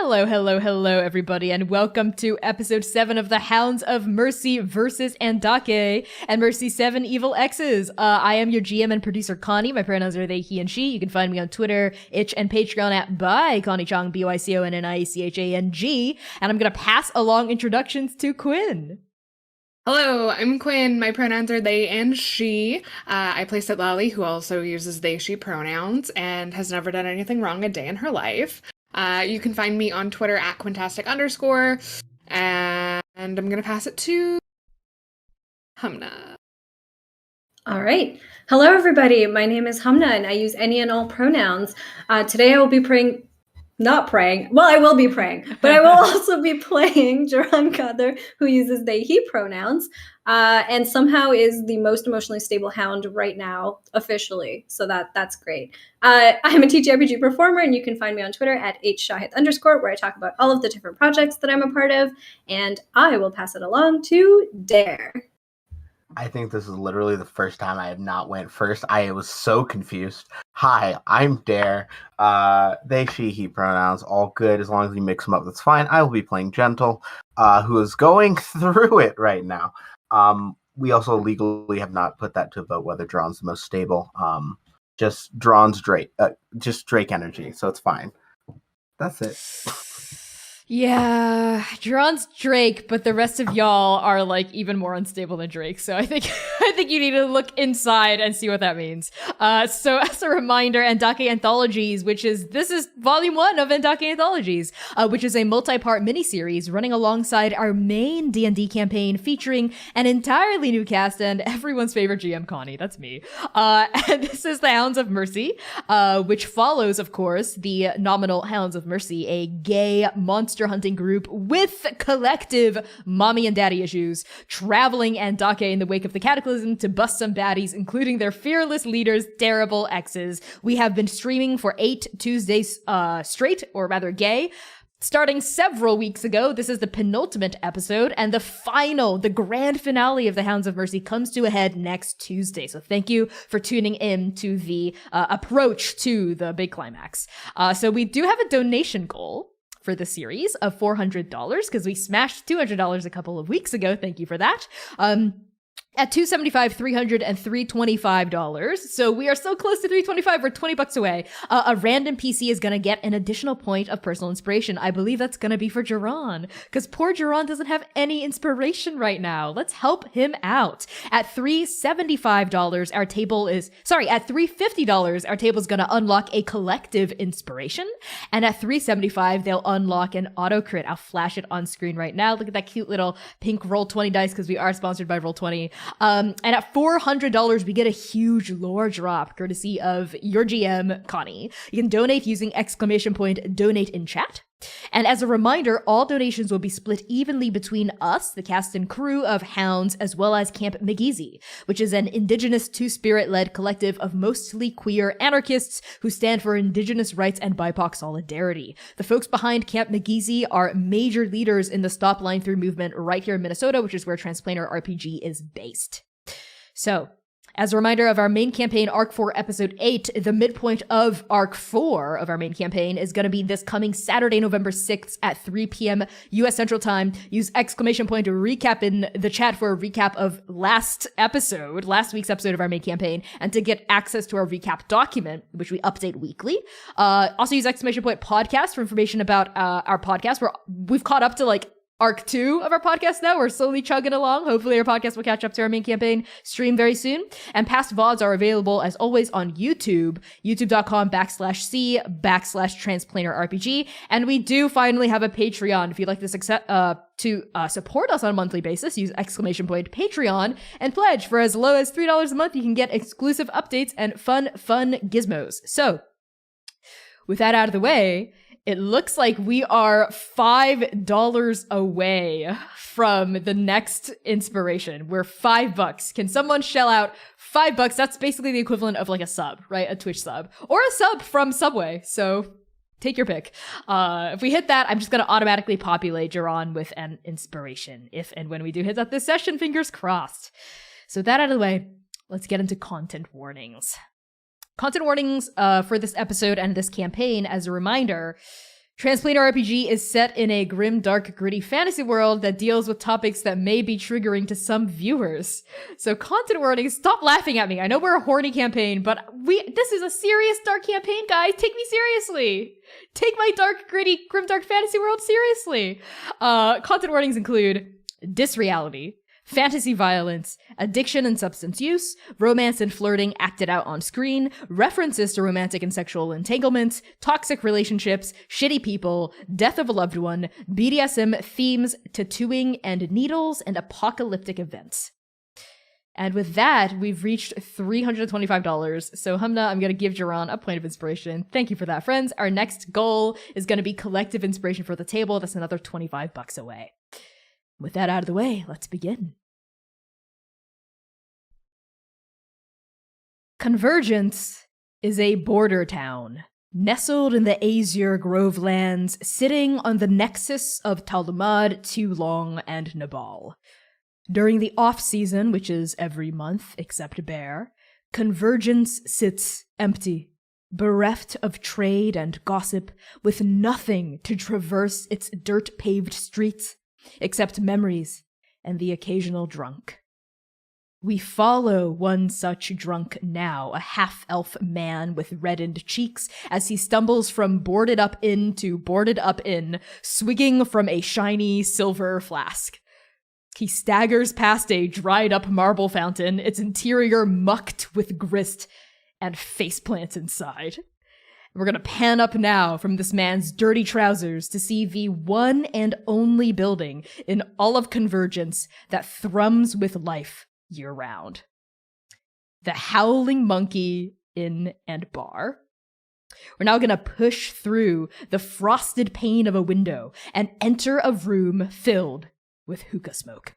Hello, hello, hello, everybody, and welcome to episode 7 of the Hounds of Mercy versus Andake and Mercy 7 Evil Exes. I am your GM and producer, Connie. My pronouns are they, he, and she. You can find me on Twitter, Itch, and Patreon at by Connie Chong, BYCONNIECHANG. And I'm going to pass along introductions to Quinn. Hello, I'm Quinn. My pronouns are they and she. I play Lally, who also uses they, she pronouns and has never done anything wrong a day in her life. You can find me on Twitter at Quintastic_, and I'm going to pass it to Humna. All right. Hello, everybody. My name is Humna, and I use any and all pronouns. Today I will be not praying. Well, I will be praying, but I will also be playing Geron Cuther, who uses they, he pronouns, and somehow is the most emotionally stable hound right now, officially. So that's great. I'm a TTRPG performer, and you can find me on Twitter at hshahid_, where I talk about all of the different projects that I'm a part of, and I will pass it along to Dare. I think this is literally the first time I have not went first. I was so confused. Hi, I'm Dare. They, she, he pronouns, all good. As long as you mix them up, that's fine. I will be playing Gentle, who is going through it right now. We also legally have not put that to a vote whether Dron's the most stable. Just Dron's Drake, just Drake energy, so it's fine. That's it. Yeah, Geron's Drake, but the rest of y'all are like even more unstable than Drake. So I think you need to look inside and see what that means. So as a reminder, Andake Anthologies, this is volume 1 of Andake Anthologies, which is a multi-part miniseries running alongside our main D&D campaign featuring an entirely new cast and everyone's favorite GM, Connie. That's me. And this is the Hounds of Mercy, which follows, of course, the nominal Hounds of Mercy, a gay monster hunting group with collective mommy and daddy issues, traveling Andake in the wake of the cataclysm to bust some baddies, including their fearless leaders, terrible exes. We have been streaming for 8 Tuesdays straight, or rather gay, starting several weeks ago. This is the penultimate episode, and the grand finale of the Hounds of Mercy comes to a head next Tuesday. So thank you for tuning in to the approach to the big climax. So we do have a donation goal for the series of $400 because we smashed $200 a couple of weeks ago. Thank you for that. At $275, $300, and $325. So we are so close to $325. We're $20 away. A random PC is going to get an additional point of personal inspiration. I believe that's going to be for Geron, because poor Geron doesn't have any inspiration right now. Let's help him out. At $375, at $350, our table is going to unlock a collective inspiration. And at $375, they'll unlock an auto crit. I'll flash it on screen right now. Look at that cute little pink Roll20 dice, because we are sponsored by Roll20. And at $400, we get a huge lore drop, courtesy of your GM, Connie. You can donate using !donate in chat. And as a reminder, all donations will be split evenly between us, the cast and crew of Hounds, as well as Camp McGeezy, which is an indigenous two-spirit-led collective of mostly queer anarchists who stand for indigenous rights and BIPOC solidarity. The folks behind Camp McGeezy are major leaders in the Stop Line Through movement right here in Minnesota, which is where Transplanar RPG is based. So, as a reminder of our main campaign, Arc 4, Episode 8, the midpoint of Arc 4 of our main campaign is going to be this coming Saturday, November 6th at 3 p.m. U.S. Central Time. Use ! To recap in the chat for a recap of last week's episode of our main campaign, and to get access to our recap document, which we update weekly. Also use ! Podcast for information about our podcast. We've caught up to Arc 2 of our podcast now. We're slowly chugging along. Hopefully our podcast will catch up to our main campaign stream very soon. And past VODs are available, as always, on YouTube, youtube.com/c/Transplanar RPG. And we do finally have a Patreon. If you'd like to support us on a monthly basis, use ! Patreon and pledge. For as low as $3 a month, you can get exclusive updates and fun gizmos. So, with that out of the way, it looks like we are $5 away from the next inspiration. We're $5. Can someone shell out $5? That's basically the equivalent of like a sub, right? A Twitch sub. Or a sub from Subway. So take your pick. If we hit that, I'm just going to automatically populate Geron with an inspiration. If and when we do hit that this session, fingers crossed. So that out of the way, let's get into content warnings. Content warnings for this episode and this campaign, as a reminder, Transplanar RPG is set in a grim, dark, gritty fantasy world that deals with topics that may be triggering to some viewers. So content warning, stop laughing at me. I know we're a horny campaign, but this is a serious dark campaign, guys. Take me seriously. Take my dark, gritty, grim, dark fantasy world seriously. Content warnings include disreality, fantasy violence, addiction and substance use, romance and flirting acted out on screen, references to romantic and sexual entanglements, toxic relationships, shitty people, death of a loved one, BDSM themes, tattooing and needles, and apocalyptic events. And with that, we've reached $325. So Humna, I'm going to give Geron a point of inspiration. Thank you for that, friends. Our next goal is going to be collective inspiration for the table. That's another $25 away. With that out of the way, let's begin. Convergence is a border town, nestled in the Azure Grovelands, sitting on the nexus of Talmud, Tulong, and Nabal. During the off-season, which is every month except Bear, Convergence sits empty, bereft of trade and gossip, with nothing to traverse its dirt-paved streets, except memories and the occasional drunk. We follow one such drunk now, a half-elf man with reddened cheeks, as he stumbles from boarded up inn to boarded up inn, swigging from a shiny silver flask. He staggers past a dried-up marble fountain, its interior mucked with grist, and faceplants inside. We're gonna pan up now from this man's dirty trousers to see the one and only building in all of Convergence that thrums with life year-round. The Howling Monkey Inn and Bar. We're now gonna push through the frosted pane of a window and enter a room filled with hookah smoke.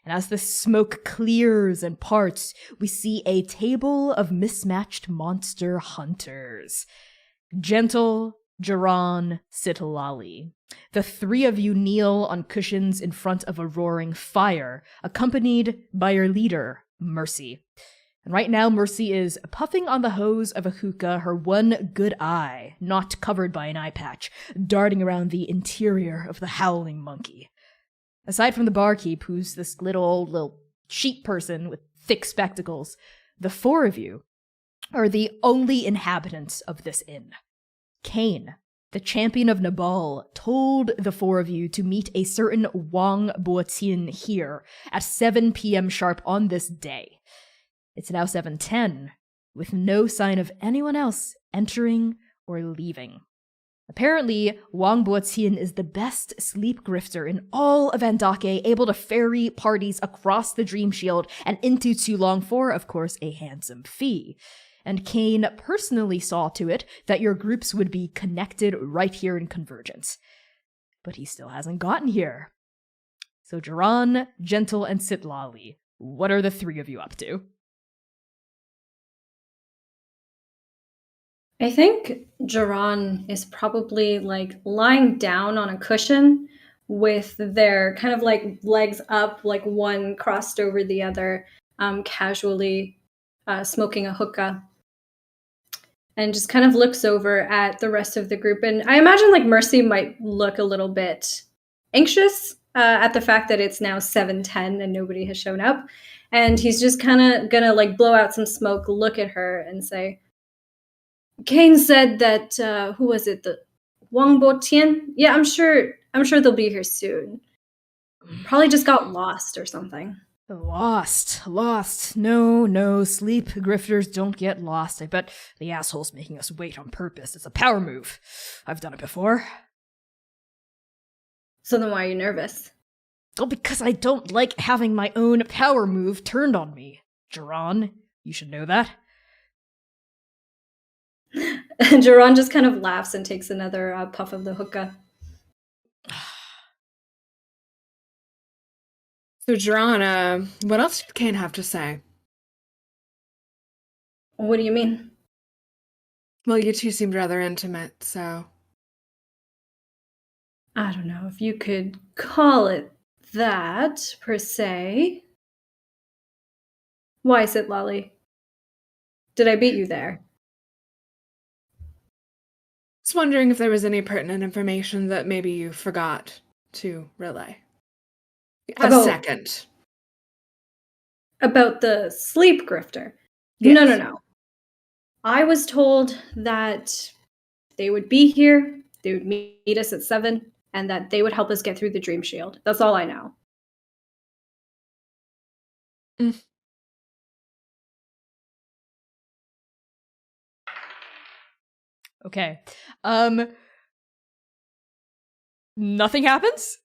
And as the smoke clears and parts, we see a table of mismatched monster hunters. Gentle, Geron, Sitalali. The three of you kneel on cushions in front of a roaring fire, accompanied by your leader, Mercy. And right now, Mercy is puffing on the hose of a hookah, her one good eye, not covered by an eye patch, darting around the interior of the Howling Monkey. Aside from the barkeep, who's this little sheep person with thick spectacles, the four of you are the only inhabitants of this inn. Kane, the champion of Nabal, told the four of you to meet a certain Wang Boatian here at 7 p.m. sharp on this day. It's now 7:10, with no sign of anyone else entering or leaving. Apparently, Wang Boatian is the best sleep grifter in all of Andake, able to ferry parties across the Dream Shield and into Tulong for, of course, a handsome fee. And Kane personally saw to it that your groups would be connected right here in Convergence. But he still hasn't gotten here. So Geron, Gentle, and Sitlali, what are the three of you up to? I think Geron is probably lying down on a cushion with their kind of legs up, one crossed over the other, casually smoking a hookah. And just kind of looks over at the rest of the group. And I imagine Mercy might look a little bit anxious at the fact that it's now 7:10 and nobody has shown up. And he's just kind of gonna blow out some smoke, look at her and say, Kane said that, who was it? The Wang Botian? Yeah, I'm sure they'll be here soon. Probably just got lost or something. Lost. No, sleep grifters don't get lost. I bet the asshole's making us wait on purpose. It's a power move. I've done it before. So then why are you nervous? Oh, because I don't like having my own power move turned on me. Geron, you should know that. And Geron just kind of laughs and takes another puff of the hookah. So, Geron, what else did Kane have to say? What do you mean? Well, you two seemed rather intimate, so... I don't know if you could call it that, per se. Why, Sitlali? Did I beat you there? was wondering if there was any pertinent information that maybe you forgot to relay. A second. About the sleep grifter. Yes. No. I was told that they would be here, they would meet us at 7, and that they would help us get through the dream shield. That's all I know. Okay. Nothing happens?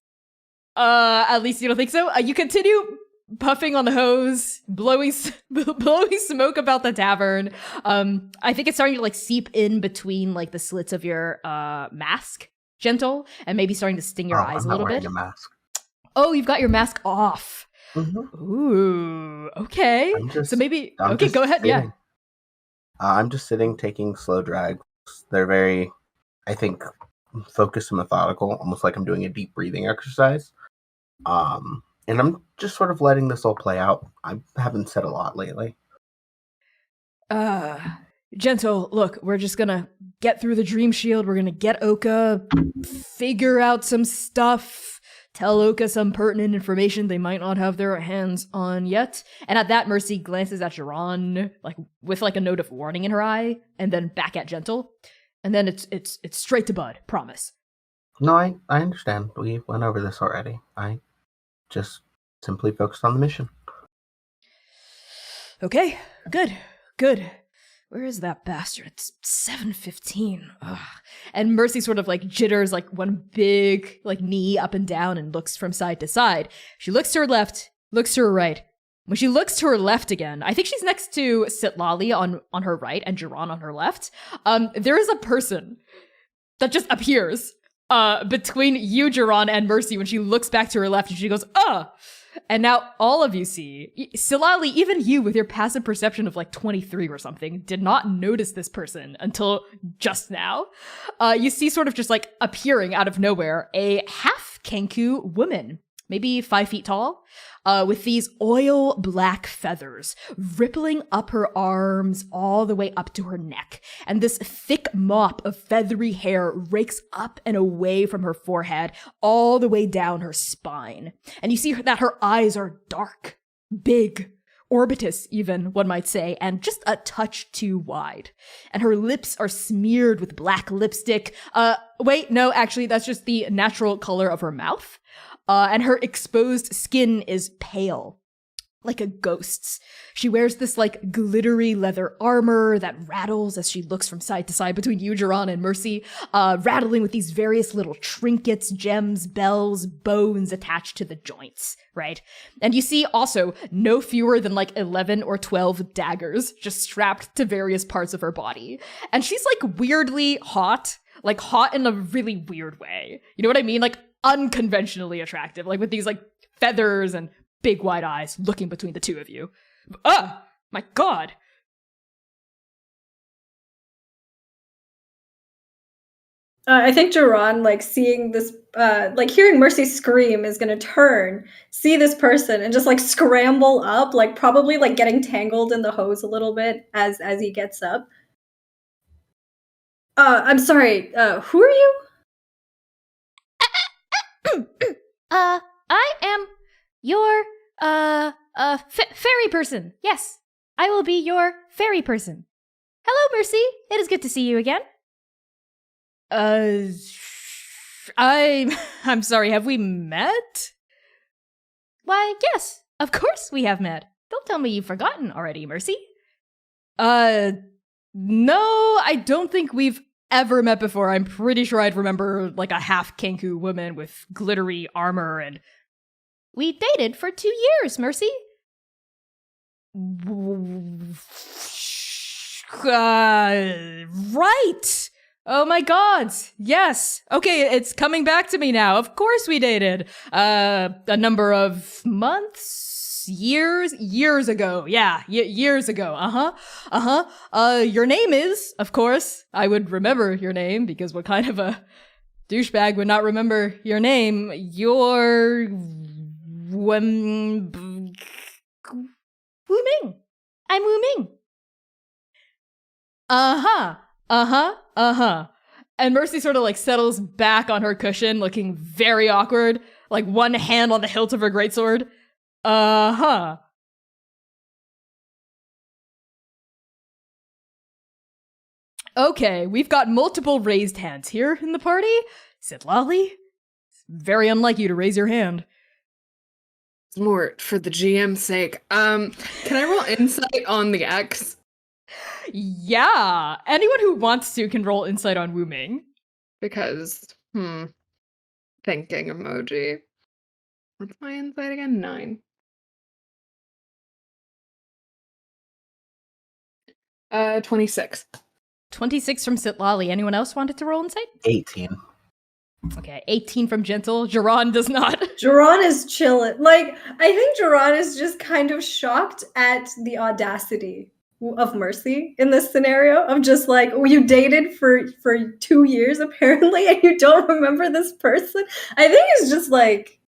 At least you don't think so? You continue puffing on the hose, blowing smoke about the tavern. I think it's starting to like seep in between like the slits of your mask, Gentle, and maybe starting to sting your eyes a little bit. I'm not wearing a mask. Oh, you've got your mask off. Mm-hmm. Ooh, okay. So maybe go ahead. Sitting. Yeah. I'm just sitting, taking slow drags. They're very, I think, focused and methodical, almost like I'm doing a deep breathing exercise. And I'm just sort of letting this all play out. I haven't said a lot lately. Gentle, look, we're just gonna get through the dream shield. We're gonna get Oka, figure out some stuff, tell Oka some pertinent information they might not have their hands on yet. And at that, Mercy glances at Geron, like with like a note of warning in her eye, and then back at Gentle. And then it's straight to Bud, promise. No, I understand. We went over this already. I just simply focused on the mission. Okay, good. Where is that bastard? It's 7:15. Ugh. And Mercy sort of like jitters like one big like knee up and down and looks from side to side. She looks to her left, looks to her right. When she looks to her left again, I think she's next to Sitlali on her right and Geron on her left. There is a person that just appears between you, Geron, and Mercy when she looks back to her left and she goes, And now all of you see, Sitlali, even you with your passive perception of like 23 or something, did not notice this person until just now. You see sort of just like appearing out of nowhere a half Kenku woman, maybe 5 feet tall, with these oil black feathers rippling up her arms all the way up to her neck. And this thick mop of feathery hair rakes up and away from her forehead all the way down her spine. And you see that her eyes are dark, big, orbitus even, one might say, and just a touch too wide. And her lips are smeared with black lipstick. Wait, no, actually, that's just the natural color of her mouth. And her exposed skin is pale, like a ghost's. She wears this like glittery leather armor that rattles as she looks from side to side between you, Geron, and Mercy, rattling with these various little trinkets, gems, bells, bones attached to the joints, right? And you see also no fewer than like 11 or 12 daggers just strapped to various parts of her body. And she's like weirdly hot, like hot in a really weird way. You know what I mean? Like unconventionally attractive, like with these like feathers and big wide eyes looking between the two of you. My god. I think Geron, like seeing this, like hearing Mercy scream, is gonna turn, see this person, and just like scramble up, like probably like getting tangled in the hose a little bit as he gets up. I'm sorry. Who are you? I am your, fairy person. Yes, I will be your fairy person. Hello, Mercy. It is good to see you again. I'm sorry, have we met? Why, yes, of course we have met. Don't tell me you've forgotten already, Mercy. No, I don't think we've ever met before. I'm pretty sure I'd remember like a half Kenku woman with glittery armor, and we dated for 2 years, Mercy. Right. Oh my god. Yes. Okay, it's coming back to me now. Of course we dated. A number of months, years ago. Yeah, years ago. Your name is, of course, I would remember your name, because what kind of a douchebag would not remember your name? You're Wooming. I'm Wooming. And Mercy sort of like settles back on her cushion, looking very awkward, like one hand on the hilt of her greatsword. Uh-huh. Okay, we've got multiple raised hands here in the party. Sitlali, it's very unlike you to raise your hand. More for the GM's sake. Can I roll insight on the X? Yeah, anyone who wants to can roll insight on Wooming. Because, thinking emoji. What's my insight again? 9. 26. 26 from Sitlali. Anyone else wanted to roll insight? 18. Okay, 18 from Gentle. Geron does not. Geron is chilling. Like, I think Geron is just kind of shocked at the audacity of Mercy in this scenario of just like, you dated for 2 years apparently and you don't remember this person. I think it's just like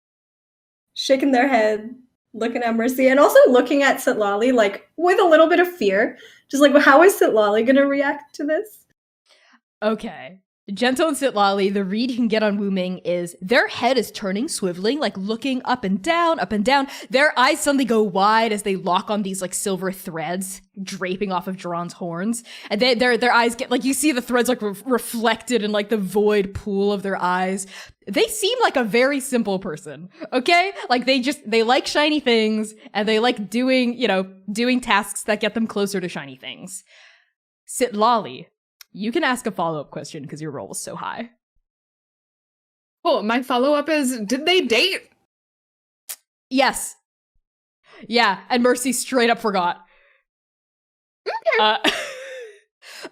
shaking their head, looking at Mercy, and also looking at Sitlali like with a little bit of fear. Just like, well, how is Sitlali gonna react to this? Okay. Gentle and Sitlali, the read you can get on Wooming is their head is turning, swiveling, like looking up and down, up and down. Their eyes suddenly go wide as they lock on these like silver threads draping off of Geron's horns. And their eyes get like, you see the threads like reflected in like the void pool of their eyes. They seem like a very simple person, okay? Like they like shiny things and they like doing tasks that get them closer to shiny things. Sitlali, you can ask a follow-up question because your roll was so high. Oh, my follow-up is, did they date? Yes. Yeah, and Mercy straight up forgot.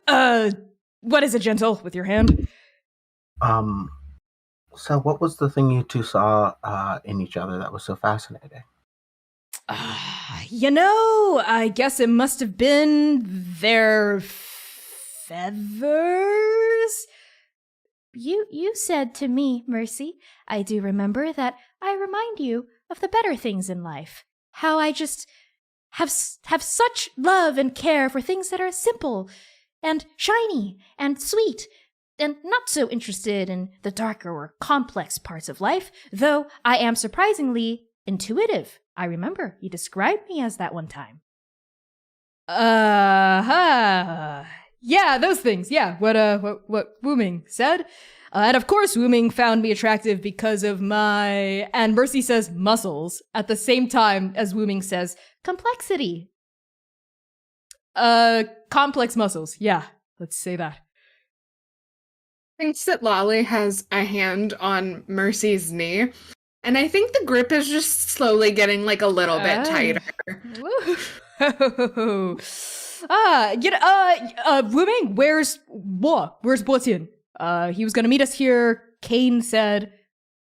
Okay. What is it, Gentle, with your hand? So what was the thing you two saw in each other that was so fascinating? I guess it must have been their feathers? You said to me, Mercy, I do remember that I remind you of the better things in life. How I just have such love and care for things that are simple and shiny and sweet and not so interested in the darker or complex parts of life, though I am surprisingly intuitive. I remember you described me as that one time. Yeah, those things. Yeah, what Wooming said. And of course, Wooming found me attractive because of my, and Mercy says muscles, at the same time as Wooming says Complexity. complex muscles. Yeah, let's say that. I think Sitlali has a hand on Mercy's knee, and I think the grip is just slowly getting like a little bit tighter. Woo. Wooming, where's Botian? He was gonna meet us here. Kane said.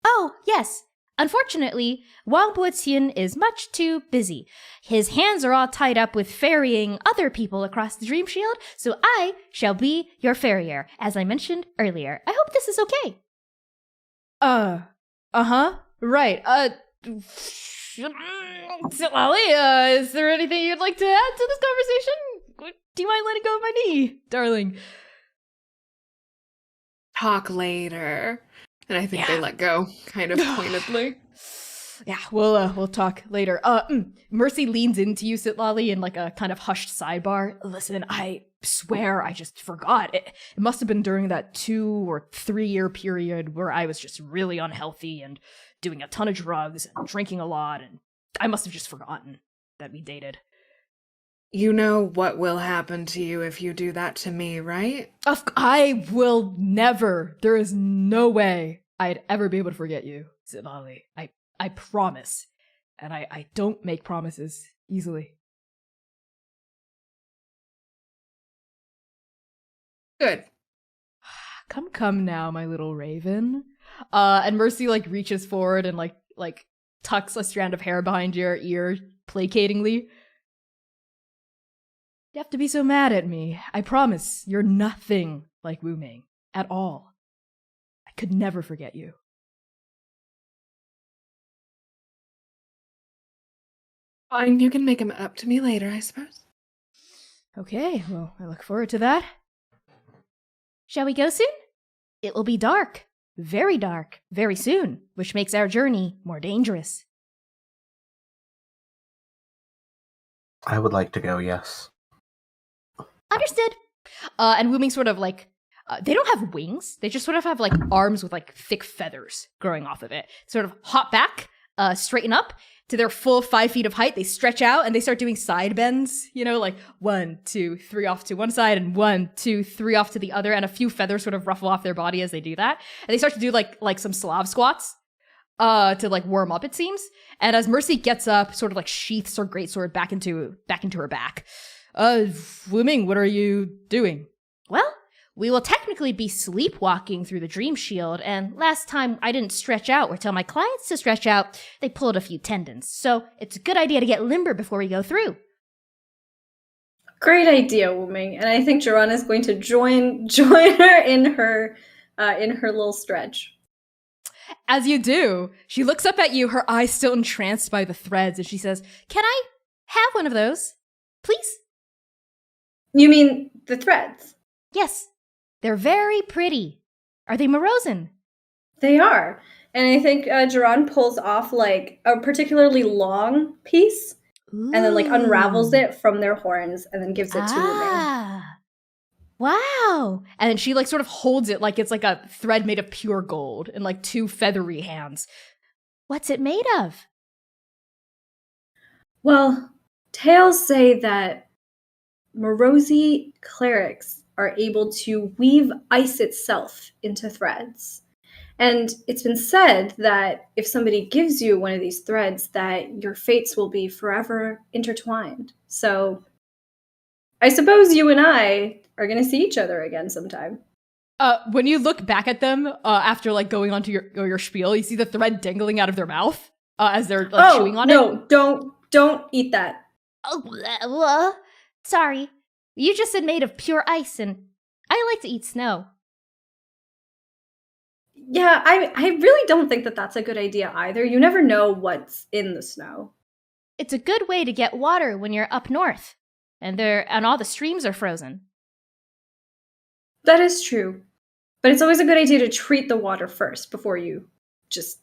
Oh, yes. Unfortunately, Wang Buotian is much too busy. His hands are all tied up with ferrying other people across the Dream Shield, so I shall be your farrier, as I mentioned earlier. I hope this is okay. Right. Sitlali, is there anything you'd like to add to this conversation? Do you mind letting go of my knee, darling? Talk later. And I think they let go, kind of pointedly. Yeah, we'll talk later. Mercy leans into you, Sitlali, in like a kind of hushed sidebar. Listen, I swear I just forgot. It must have been during that 2 or 3 year period where I was just really unhealthy and doing a ton of drugs and drinking a lot, and I must have just forgotten that we dated. You know what will happen to you if you do that to me, right? I will never. There is no way I'd ever be able to forget you, Sitlali. I promise. And I don't make promises easily. Good. Come now, my little raven. And Mercy like reaches forward and like tucks a strand of hair behind your ear placatingly. You have to be so mad at me. I promise you're nothing like Wooming at all. I could never forget you. Fine, you can make him up to me later, I suppose. Okay, well, I look forward to that. Shall we go soon? It will be dark, very soon, which makes our journey more dangerous. I would like to go, yes. Understood. And Wooming sort of like, they don't have wings. They just sort of have like arms with like thick feathers growing off of it. Sort of hop back, straighten up to their full 5 feet of height. They stretch out and they start doing side bends, like 1, 2, 3 off to one side and 1, 2, 3 off to the other. And a few feathers sort of ruffle off their body as they do that. And they start to do like some Slav squats. To like warm up, it seems. And as Mercy gets up, sort of like sheaths her greatsword back into her back. Wooming, what are you doing? Well, we will technically be sleepwalking through the dream shield, and last time I didn't stretch out or tell my clients to stretch out, they pulled a few tendons. So it's a good idea to get limber before we go through. Great idea, Wooming. And I think Geron is going to join her in her little stretch. As you do, she looks up at you, her eyes still entranced by the threads, and she says, Can I have one of those, please? You mean the threads? Yes, they're very pretty. Are they Morozin? They are. And I think Geron pulls off like a particularly long piece and then like unravels it from their horns and then gives it to Wooming. Wow. And then she like sort of holds it like it's like a thread made of pure gold in like 2 feathery hands. What's it made of? Well, tales say that Morosi clerics are able to weave ice itself into threads. And it's been said that if somebody gives you one of these threads, that your fates will be forever intertwined. So I suppose you and I are going to see each other again sometime. When you look back at them after like going onto your spiel, you see the thread dangling out of their mouth as they're like, chewing on it. No, don't eat that. Oh, sorry. You just said made of pure ice, and I like to eat snow. Yeah, I really don't think that that's a good idea either. You never know what's in the snow. It's a good way to get water when you're up north, and all the streams are frozen. That is true. But it's always a good idea to treat the water first before you just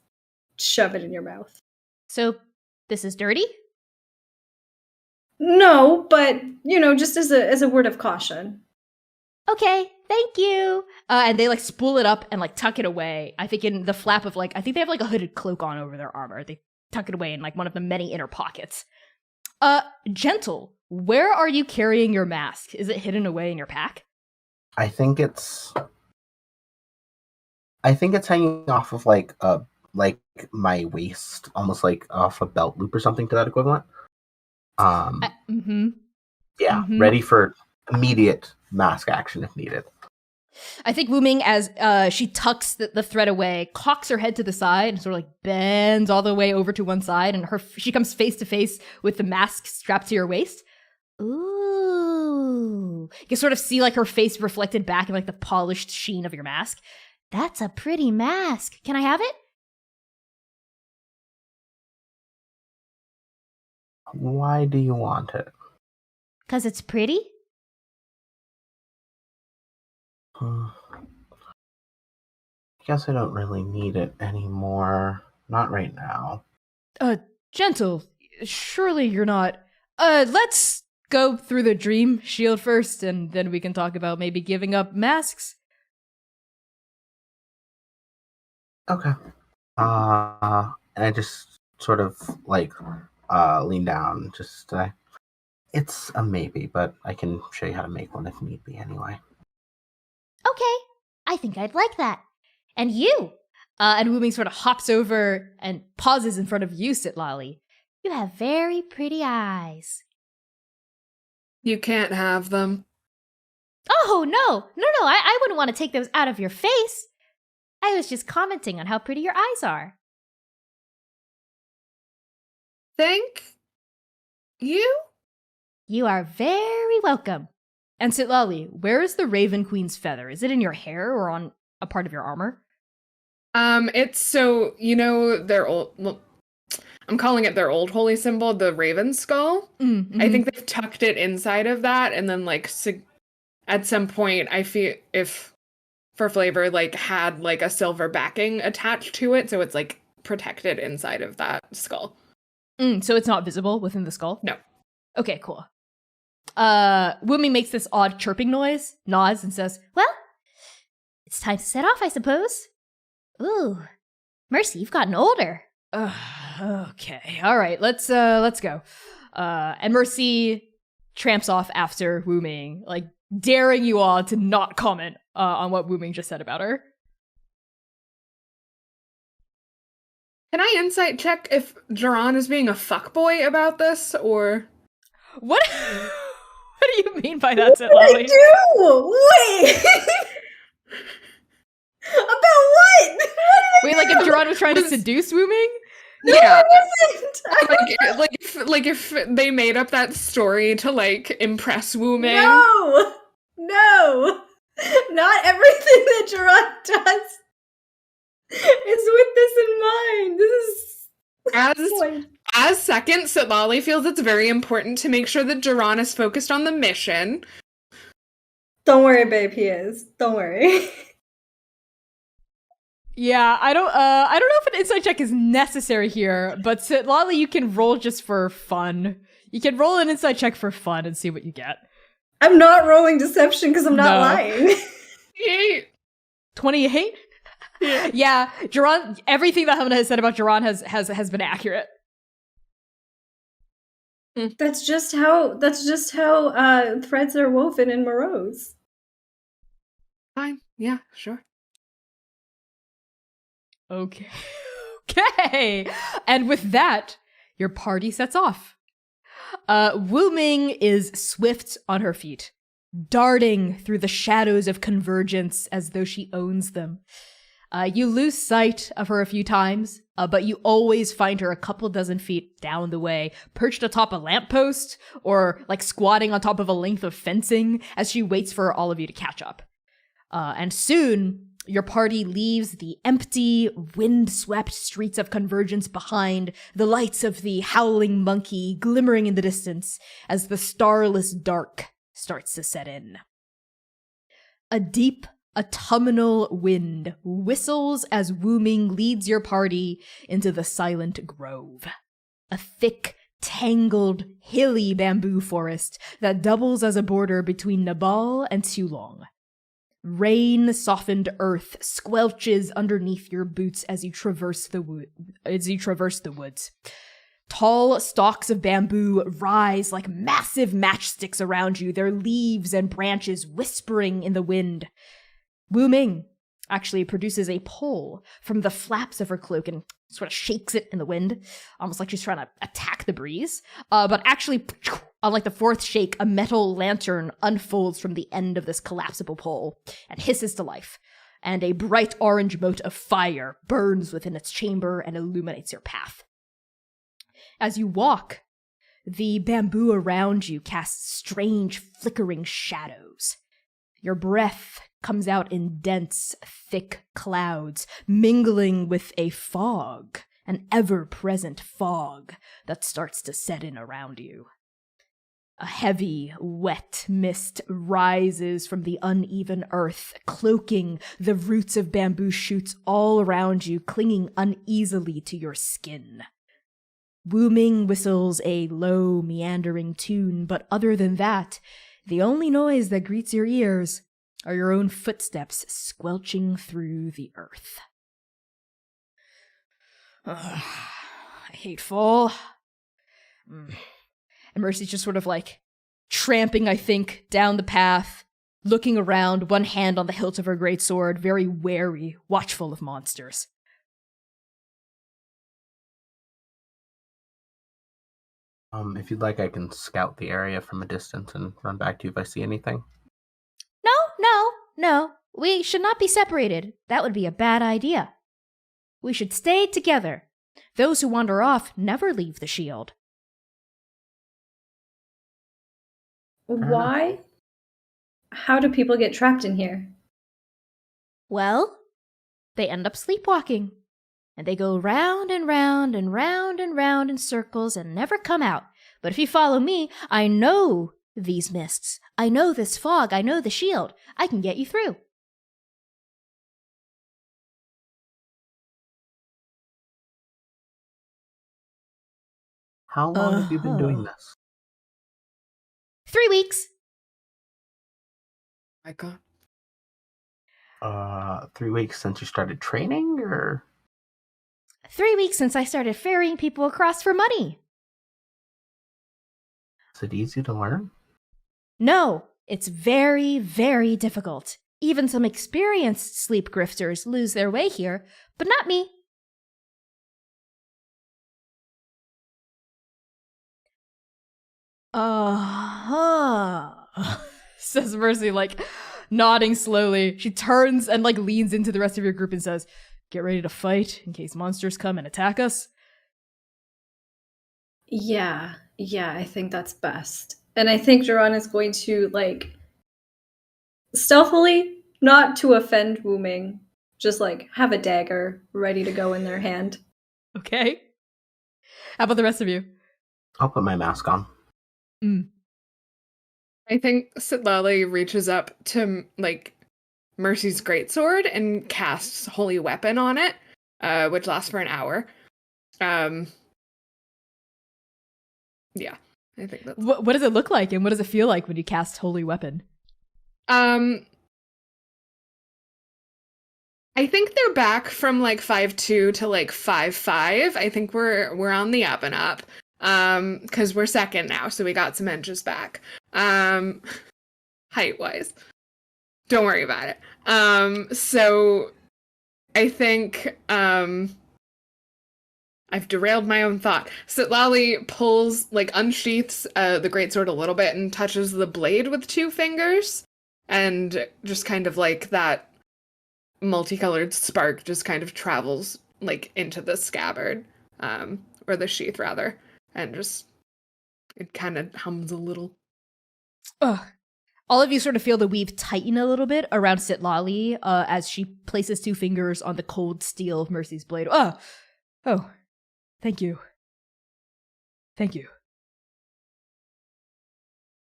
shove it in your mouth. So, this is dirty? No, but, just as a word of caution. Okay, thank you. And they like spool it up and like tuck it away. I think in the flap of I think they have like a hooded cloak on over their armor. They tuck it away in like one of the many inner pockets. Gentle, where are you carrying your mask? Is it hidden away in your pack? I think it's hanging off of like my waist, almost like off a belt loop or something to that equivalent. Ready for immediate mask action if needed. I think Wooming, as she tucks the thread away, cocks her head to the side and sort of like bends all the way over to one side, and she comes face to face with the mask strapped to your waist. Ooh. You can sort of see like her face reflected back in like the polished sheen of your mask. That's a pretty mask. Can I have it? Why do you want it? 'Cause it's pretty? I guess I don't really need it anymore. Not right now. Gentle, surely you're not. Let's go through the dream shield first, and then we can talk about maybe giving up masks. Okay. And I just sort of like lean down and just say, it's a maybe, but I can show you how to make one if need be anyway. Okay, I think I'd like that. And you? And Wooming sort of hops over and pauses in front of you, Sitlali. You have very pretty eyes. You can't have them. Oh, no, I wouldn't want to take those out of your face. I was just commenting on how pretty your eyes are. Thank you? You are very welcome. And Sitlali, where is the Raven Queen's feather? Is it in your hair or on a part of your armor? It's so, their old, well, I'm calling it their old holy symbol, the raven skull. Mm-hmm. I think they've tucked it inside of that, and then at some point, I feel if for flavor, like had like a silver backing attached to it, so it's like protected inside of that skull. So it's not visible within the skull? No. Okay, cool. Wooming makes this odd chirping noise, nods, and says, Well, it's time to set off, I suppose. Ooh, Mercy, you've gotten older. Okay, all right, let's go. And Mercy tramps off after Wooming, like daring you all to not comment on what Wooming just said about her. Can I insight check if Geron is being a fuckboy about this, or... What? What do you mean by that, What did I Lily? do? Wait! About what? Wait, like if Geron was trying to seduce Wooming? Yeah. I Like if they made up that story to like impress Wooming. No! Not everything that Geron does is with this in mind. This is As second, Sitlali feels it's very important to make sure that Geron is focused on the mission. Don't worry, babe, he is. Don't worry. Yeah, I don't know if an insight check is necessary here, but Lolly, you can roll just for fun. You can roll an insight check for fun and see what you get. I'm not rolling deception because I'm not No. lying. 28? Yeah, Geron, everything that Hamna has said about Geron has been accurate. That's just how threads are woven in Morose. Fine. Yeah, sure. Okay. Okay. And with that, your party sets off. Wooming is swift on her feet, darting through the shadows of convergence as though she owns them. You lose sight of her a few times, but you always find her a couple dozen feet down the way, perched atop a lamppost or like squatting on top of a length of fencing as she waits for all of you to catch up. And soon, your party leaves the empty, wind-swept streets of Convergence behind, the lights of the Howling Monkey glimmering in the distance as the starless dark starts to set in. A deep, autumnal wind whistles as Wooming leads your party into the silent grove. A thick, tangled, hilly bamboo forest that doubles as a border between Nabal and Tulong. Rain-softened earth squelches underneath your boots as you traverse the woods. Tall stalks of bamboo rise like massive matchsticks around you, their leaves and branches whispering in the wind. Wooming actually produces a pole from the flaps of her cloak and sort of shakes it in the wind, almost like she's trying to attack the breeze. But actually, on like the fourth shake, a metal lantern unfolds from the end of this collapsible pole and hisses to life, and a bright orange mote of fire burns within its chamber and illuminates your path. As you walk, the bamboo around you casts strange, flickering shadows. Your breath comes out in dense, thick clouds, mingling with a fog, an ever-present fog that starts to set in around you. A heavy, wet mist rises from the uneven earth, cloaking the roots of bamboo shoots all around you, clinging uneasily to your skin. Wooming whistles a low, meandering tune, but other than that, the only noise that greets your ears are your own footsteps squelching through the earth. I hate fall. And Mercy's just sort of like tramping, I think, down the path, looking around, one hand on the hilt of her greatsword, very wary, watchful of monsters. If you'd like, I can scout the area from a distance and run back to you if I see anything. No. We should not be separated. That would be a bad idea. We should stay together. Those who wander off never leave the shield. Why? How do people get trapped in here? Well, they end up sleepwalking. And they go round and round and round and round in circles and never come out. But if you follow me, I know these mists. I know this fog. I know the shield. I can get you through. How long have you been doing this? 3 weeks. My God. 3 weeks since you started training, or 3 weeks since I started ferrying people across for money. is it easy to learn? No, it's very, very difficult. Even some experienced sleep grifters lose their way here, but not me. Says Mercy, like, nodding slowly. She turns and, like, leans into the rest of your group and says, get ready to fight in case monsters come and attack us. Yeah, I think that's best. And I think Geron is going to, like, stealthily, not to offend Wooming, just, like, have a dagger ready to go in their hand. Okay. How about the rest of you? I'll put my mask on. I think Sitlali reaches up to, like, Mercy's greatsword and casts Holy Weapon on it, which lasts for an hour. Yeah, I think that's... What does it look like, and what does it feel like when you cast Holy Weapon? I think they're back from, like, 5'2" to, like, 5'5". I think we're on the up and up. Because we're second now, so we got some inches back. Height-wise. Don't worry about it. So I think, I've derailed my own thought. Sitlali pulls, like, unsheaths the greatsword a little bit and touches the blade with 2 fingers, and just kind of, like, that multicolored spark just kind of travels, like, into the scabbard, or the sheath, rather, and just, it kind of hums a little. Ugh. All of you sort of feel the weave tighten a little bit around Sitlali as she places 2 fingers on the cold steel of Mercy's blade. Oh, thank you. Thank you.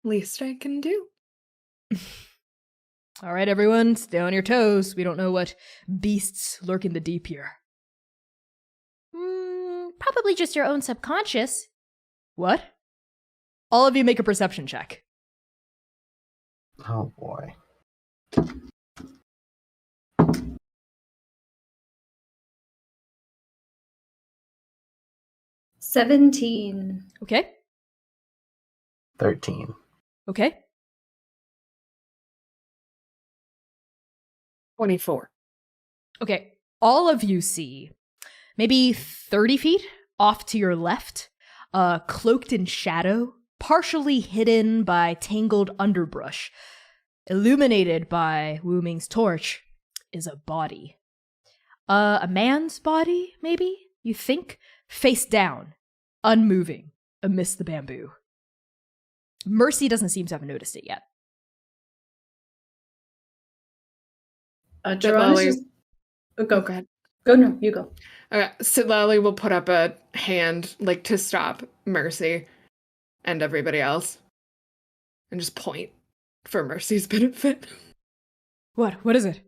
Least I can do. All right, everyone, stay on your toes. We don't know what beasts lurk in the deep here. Probably just your own subconscious. What? All of you make a perception check. Oh boy. 17. Okay? 13. Okay? 24. Okay, all of you see maybe 30 feet off to your left, cloaked in shadow, partially hidden by tangled underbrush, illuminated by Wooming's torch, is a body. A man's body, maybe, you think, face down, unmoving, amidst the bamboo. Mercy doesn't seem to have noticed it yet. Geron is just... Oh, go ahead. Go, no, you go. Okay, Sitlali will put up a hand, like, to stop Mercy and everybody else, and just point for Mercy's benefit. What is it?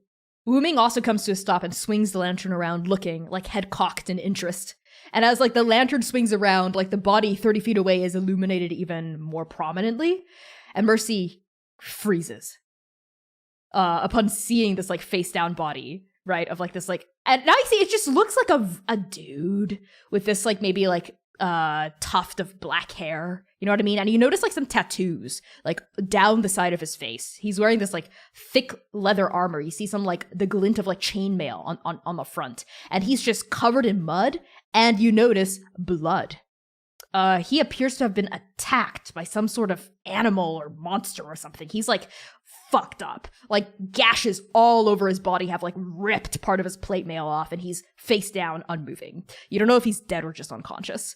Wooming also comes to a stop and swings the lantern around, looking, like, head cocked in interest. And as, like, the lantern swings around, like, the body 30 feet away is illuminated even more prominently, and Mercy freezes. Upon seeing this, like, face-down body, right, of, like, this, like, and now you see it just looks like a dude with this, like, maybe, like, tuft of black hair, you know what I mean? And you notice, like, some tattoos, like, down the side of his face. He's wearing this, like, thick leather armor. You see some, like, the glint of, like, chainmail on the front. And he's just covered in mud, and you notice blood. He appears to have been attacked by some sort of animal or monster or something. He's, like, fucked up. Like, gashes all over his body have, like, ripped part of his plate mail off, and he's face down, unmoving. You don't know if he's dead or just unconscious.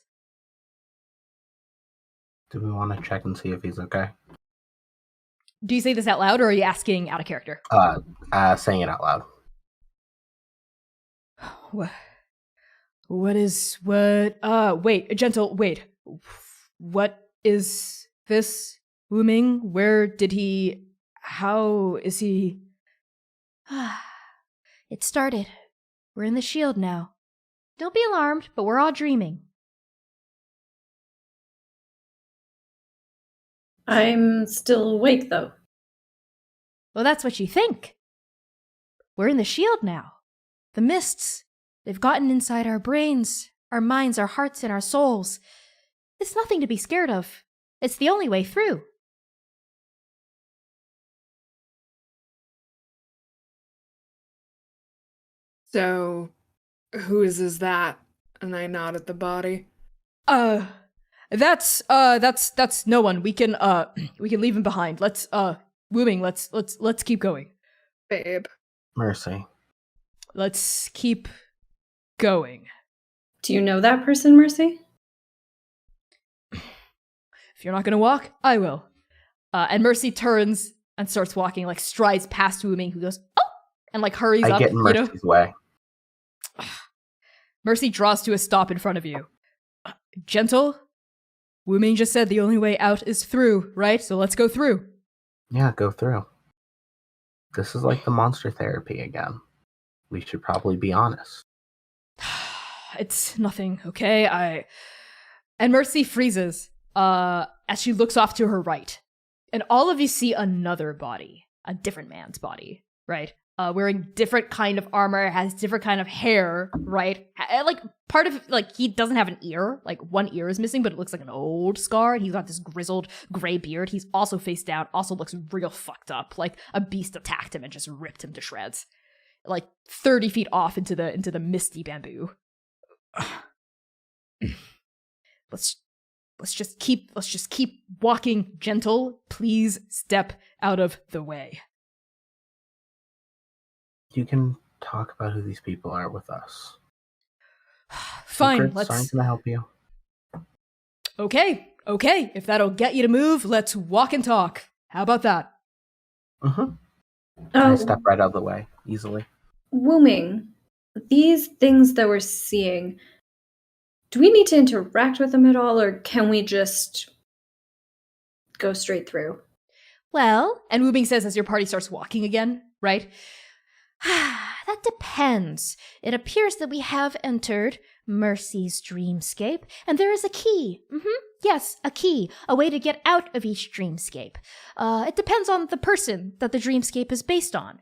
Do we want to check and see if he's okay? Do you say this out loud, or are you asking out of character? Saying it out loud. Wait, gentle, wait. What is this, Wooming? Where did he... How is he... It started. We're in the shield now. Don't be alarmed, but we're all dreaming. I'm still awake, though. Well, that's what you think. We're in the shield now. The mists, they've gotten inside our brains, our minds, our hearts, and our souls. It's nothing to be scared of. It's the only way through. So, whose is that? And I nod at the body. That's no one. We can leave him behind. Let's Wooming, let's keep going. Babe. Mercy. Let's keep going. Do you know that person, Mercy? If you're not gonna walk, I will. And Mercy turns and starts walking, like strides past Wooming, who goes, "Oh!" and like hurries I up. get in Mercy's way. Mercy draws to a stop in front of you. Gentle. Wooming just said the only way out is through, right? So let's go through. Yeah, go through. This is like the monster therapy again. We should probably be honest. It's nothing, okay? And Mercy freezes as she looks off to her right. And all of you see another body, a different man's body, right? Wearing different kind of armor, has different kind of hair, right? Like, part of, like, he doesn't have an ear. Like, one ear is missing, but it looks like an old scar. And he's got this grizzled gray beard. He's also face down, also looks real fucked up. Like, a beast attacked him and just ripped him to shreds. Like, 30 feet off into the misty bamboo. Let's just keep walking, Gentle. Please step out of the way. You can talk about who these people are with us. Fine, Secrets aren't gonna help you. Okay. If that'll get you to move, let's walk and talk. How about that? I Oh, step right out of the way, easily. Wooming. These things that we're seeing, do we need to interact with them at all, or can we just go straight through? Well, And Wooming says as your party starts walking again, right? that depends. It appears that we have entered Mercy's dreamscape, and there is a key. Yes, a key, a way to get out of each dreamscape. It depends on the person that the dreamscape is based on.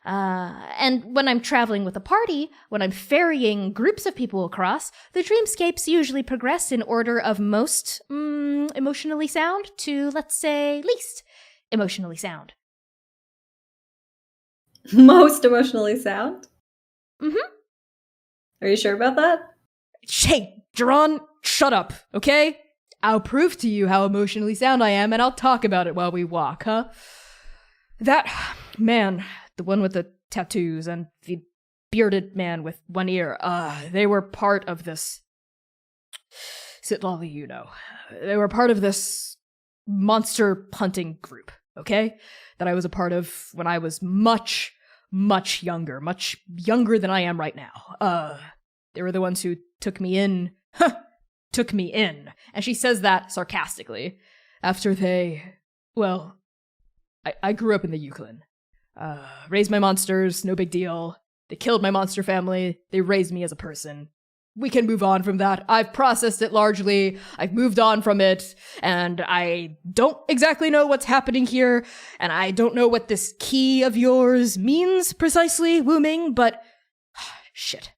And when I'm traveling with a party, when I'm ferrying groups of people across, the dreamscapes usually progress in order of most emotionally sound to, let's say, least emotionally sound. Most emotionally sound? Mhm. Are you sure about that? Hey, Geron, shut up, okay? I'll prove to you how emotionally sound I am, and I'll talk about it while we walk, huh? That man, the one with the tattoos, and the bearded man with one ear, they were part of this... Sitlali, you know. They were part of this monster hunting group, okay? That I was a part of when I was much younger than I am right now. They were the ones who took me in. And she says that sarcastically. After they... Well, I grew up in the Yukon. Raised my monsters, no big deal. They killed my monster family. They raised me as a person. We can move on from that. I've processed it largely. I've moved on from it. And I don't exactly know what's happening here. And I don't know what this key of yours means precisely, Wooming, but... Shit.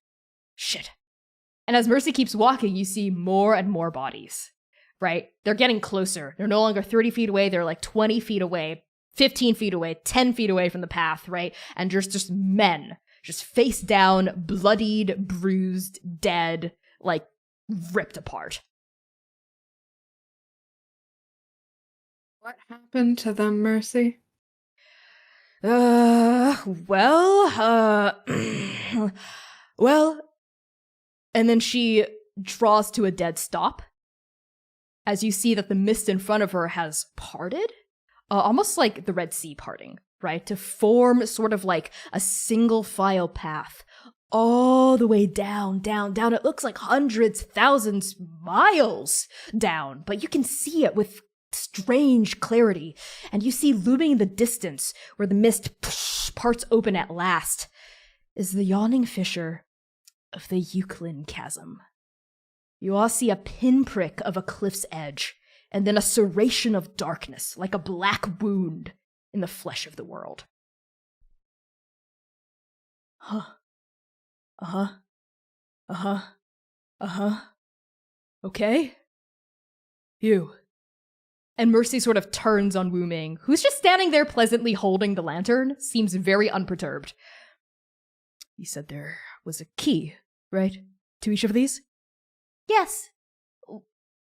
And as Mercy keeps walking, you see more and more bodies, right? They're getting closer. They're no longer 30 feet away. They're like 20 feet away, 15 feet away, 10 feet away from the path, right? And there's just men, just face down, bloodied, bruised, dead, like ripped apart. What happened to them, Mercy? Well, and then she draws to a dead stop as you see that the mist in front of her has parted, almost like the Red Sea parting, right? To form sort of like a single file path all the way down. It looks like hundreds, thousands, miles down, but you can see it with strange clarity. And you see looming in the distance where the mist parts open at last is the yawning fissure of the Euclid chasm. You all see a pinprick of a cliff's edge, and then a serration of darkness, like a black wound in the flesh of the world. Huh. Uh-huh. Uh-huh. Uh-huh. Okay. You. And Mercy sort of turns on Wooming, who's just standing there pleasantly holding the lantern, seems very unperturbed. You said there was a key, right? To each of these? Yes.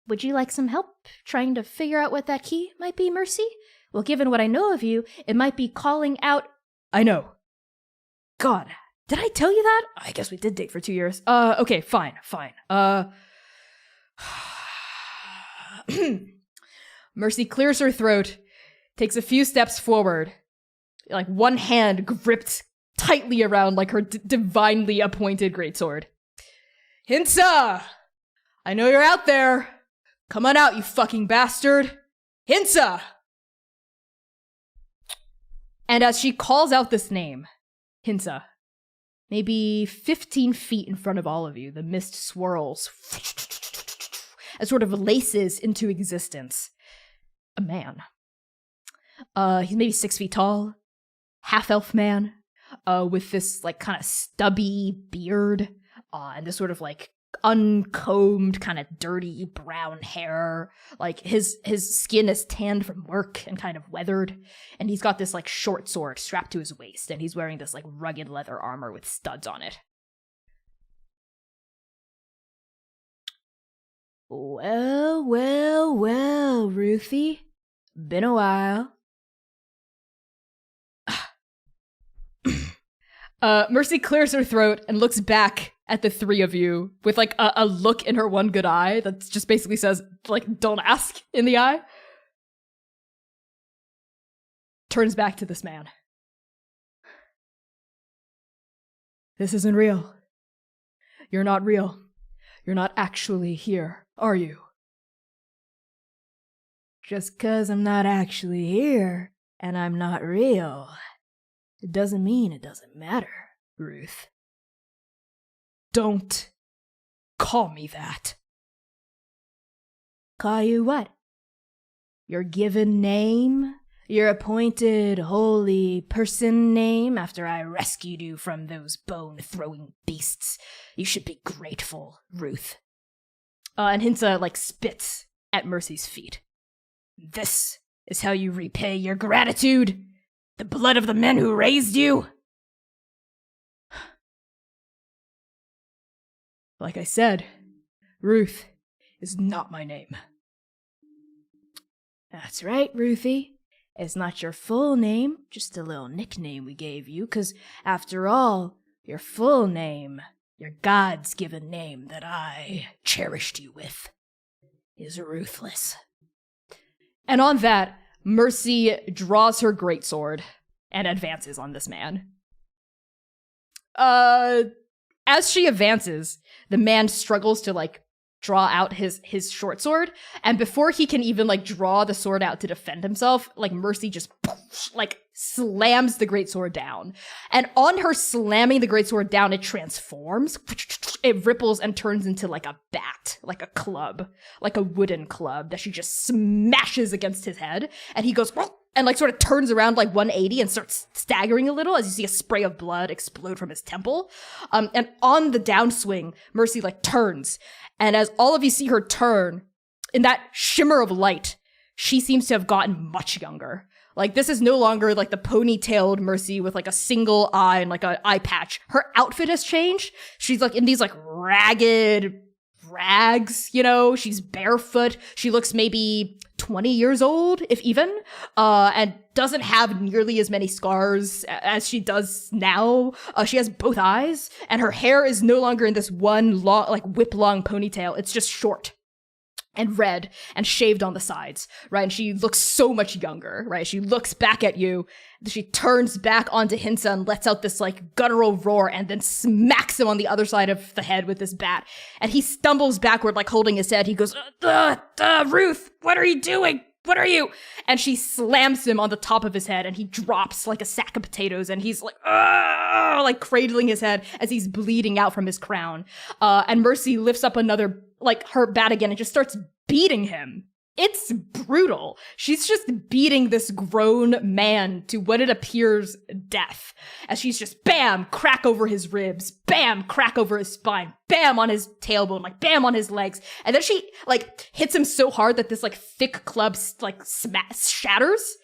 Would you like some help trying to figure out what that key might be, Mercy? Well, given what I know of you, it might be calling out... I know. God, did I tell you that? I guess we did date for 2 years. Okay, fine. Mercy clears her throat, takes a few steps forward, like one hand gripped tightly around like her divinely appointed greatsword. Hinsa! I know you're out there. Come on out, you fucking bastard. Hinsa! And as she calls out this name, Hinsa, maybe 15 feet in front of all of you, the mist swirls and sort of laces into existence. A man. He's maybe 6 feet tall, half-elf man, with this like kind of stubby beard, and this sort of like uncombed, kind of dirty brown hair. Like his skin is tanned from work and kind of weathered, and he's got this like short sword strapped to his waist, and he's wearing this like rugged leather armor with studs on it. Well, Ruthie. Been a while. Mercy clears her throat and looks back at the three of you with like a look in her one good eye that just basically says, like, don't ask in the eye. Turns back to this man. This isn't real. You're not real. You're not actually here, are you? Just 'cause I'm not actually here and I'm not real, it doesn't mean it doesn't matter, Ruth. Don't call me that. Call you what? Your given name? Your appointed holy person name after I rescued you from those bone-throwing beasts? You should be grateful, Ruth. And Hinsa, like, spits at Mercy's feet. This is how you repay your gratitude? The blood of the men who raised you? Like I said, Ruth is not my name. That's right, Ruthie. It's not your full name, just a little nickname we gave you, 'cause after all, your full name, your God's given name that I cherished you with, is Ruthless. And on that, Mercy draws her greatsword and advances on this man. As she advances, the man struggles to, like, draw out his short sword, and before he can even, like, draw the sword out to defend himself, like, Mercy just, like, slams the greatsword down. And on her slamming the greatsword down, it transforms. It ripples and turns into, like, a bat, like a club, like a wooden club that she just smashes against his head, and he goes, and, like, sort of turns around, like, 180 and starts staggering a little as you see a spray of blood explode from his temple. And on the downswing, Mercy, like, turns. And as all of you see her turn, in that shimmer of light, she seems to have gotten much younger. Like, this is no longer, like, the ponytailed Mercy with, like, a single eye and, like, an eye patch. Her outfit has changed. She's, like, in these, like, ragged rags, you know? She's barefoot. She looks maybe 20 years old, if even, and doesn't have nearly as many scars as she does now. She has both eyes, and her hair is no longer in this one long, like, whip-long ponytail. It's just short and red and shaved on the sides, right? And she looks so much younger, right? She looks back at you, she turns back onto Hinsa and lets out this, like, guttural roar and then smacks him on the other side of the head with this bat. And he stumbles backward, like, holding his head. He goes, Ruth, what are you doing? What are you? And she slams him on the top of his head, and he drops like a sack of potatoes, and he's like cradling his head as he's bleeding out from his crown. And Mercy lifts up another, like, her bat again and just starts beating him it's brutal. She's just beating this grown man to what it appears death. As she's just bam, crack over his ribs, bam, crack over his spine, bam on his tailbone, like bam on his legs. And then she like hits him so hard that this like thick club like shatters.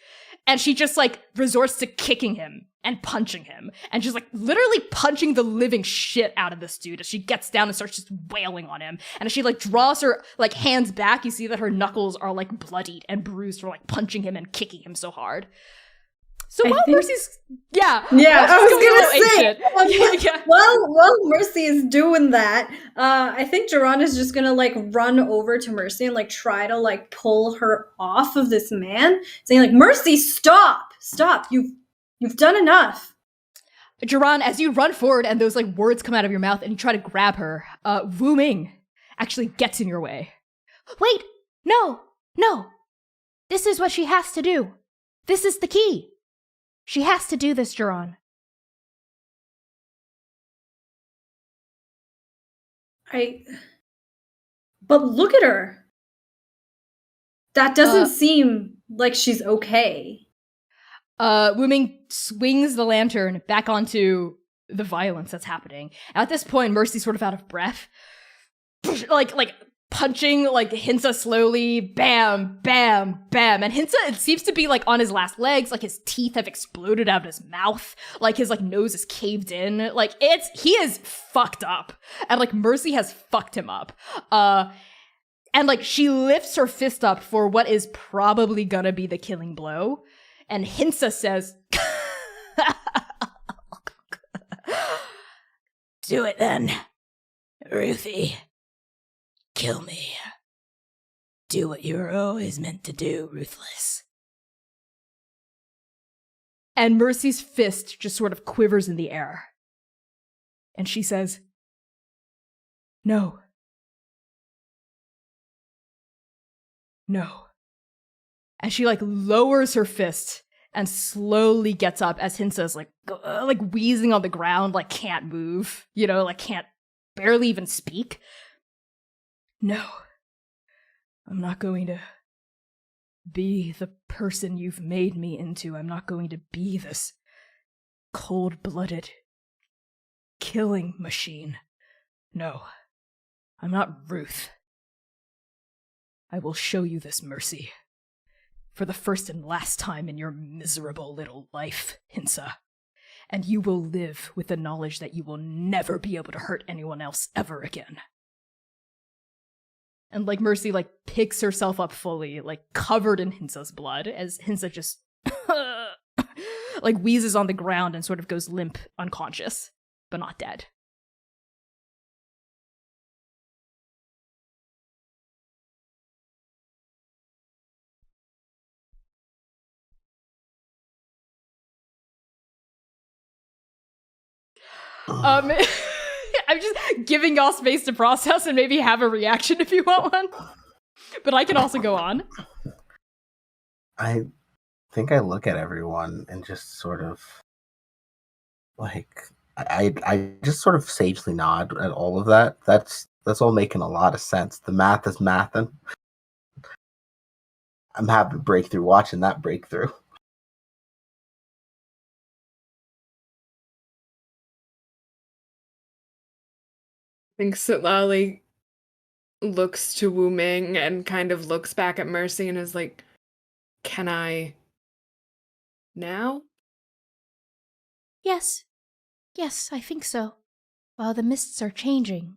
And she just like resorts to kicking him and punching him and just like literally punching the living shit out of this dude as she gets down and starts just wailing on him. And as she like draws her like hands back, you see that her knuckles are like bloodied and bruised from like punching him and kicking him so hard. So while Mercy's I was gonna say while Mercy is doing that, I think Geron is just gonna like run over to Mercy and like try to like pull her off of this man, saying like, Mercy, stop, you've done enough. Geron, as you run forward and those like words come out of your mouth and you try to grab her, Wooming actually gets in your way. Wait, no. This is what she has to do. This is the key. She has to do this, Geron. But look at her. That doesn't seem like she's okay. Wooming swings the lantern back onto the violence that's happening. At this point, Mercy's sort of out of breath. like punching like Hinsa slowly, bam, bam, bam. And Hinsa, it seems to be like on his last legs, like his teeth have exploded out of his mouth, like his like nose is caved in. Like he is fucked up. And like Mercy has fucked him up. And like she lifts her fist up for what is probably gonna be the killing blow. And Hinsa says, Do it then, Ruthie. Kill me. Do what you were always meant to do, Ruthless. And Mercy's fist just sort of quivers in the air. And she says, No. No. And she like lowers her fist and slowly gets up as Hinsa's like wheezing on the ground, like can't move, like can't barely even speak. No, I'm not going to be the person you've made me into. I'm not going to be this cold-blooded killing machine. No, I'm not Ruth. I will show you this mercy. For the first and last time in your miserable little life, Hinsa. And you will live with the knowledge that you will never be able to hurt anyone else ever again. And like Mercy like picks herself up fully, like covered in Hinsa's blood, as Hinsa just like wheezes on the ground and sort of goes limp, unconscious, but not dead. I'm just giving y'all space to process and maybe have a reaction if you want one. But I can also go on. I think I look at everyone and just sort of like I just sort of sagely nod at all of that. That's all making a lot of sense. The math is mathin'. I'm happy to break through watching that breakthrough. Thinks that Lolly looks to Wooming and kind of looks back at Mercy and is like, can I now? Yes, I think so. While the mists are changing.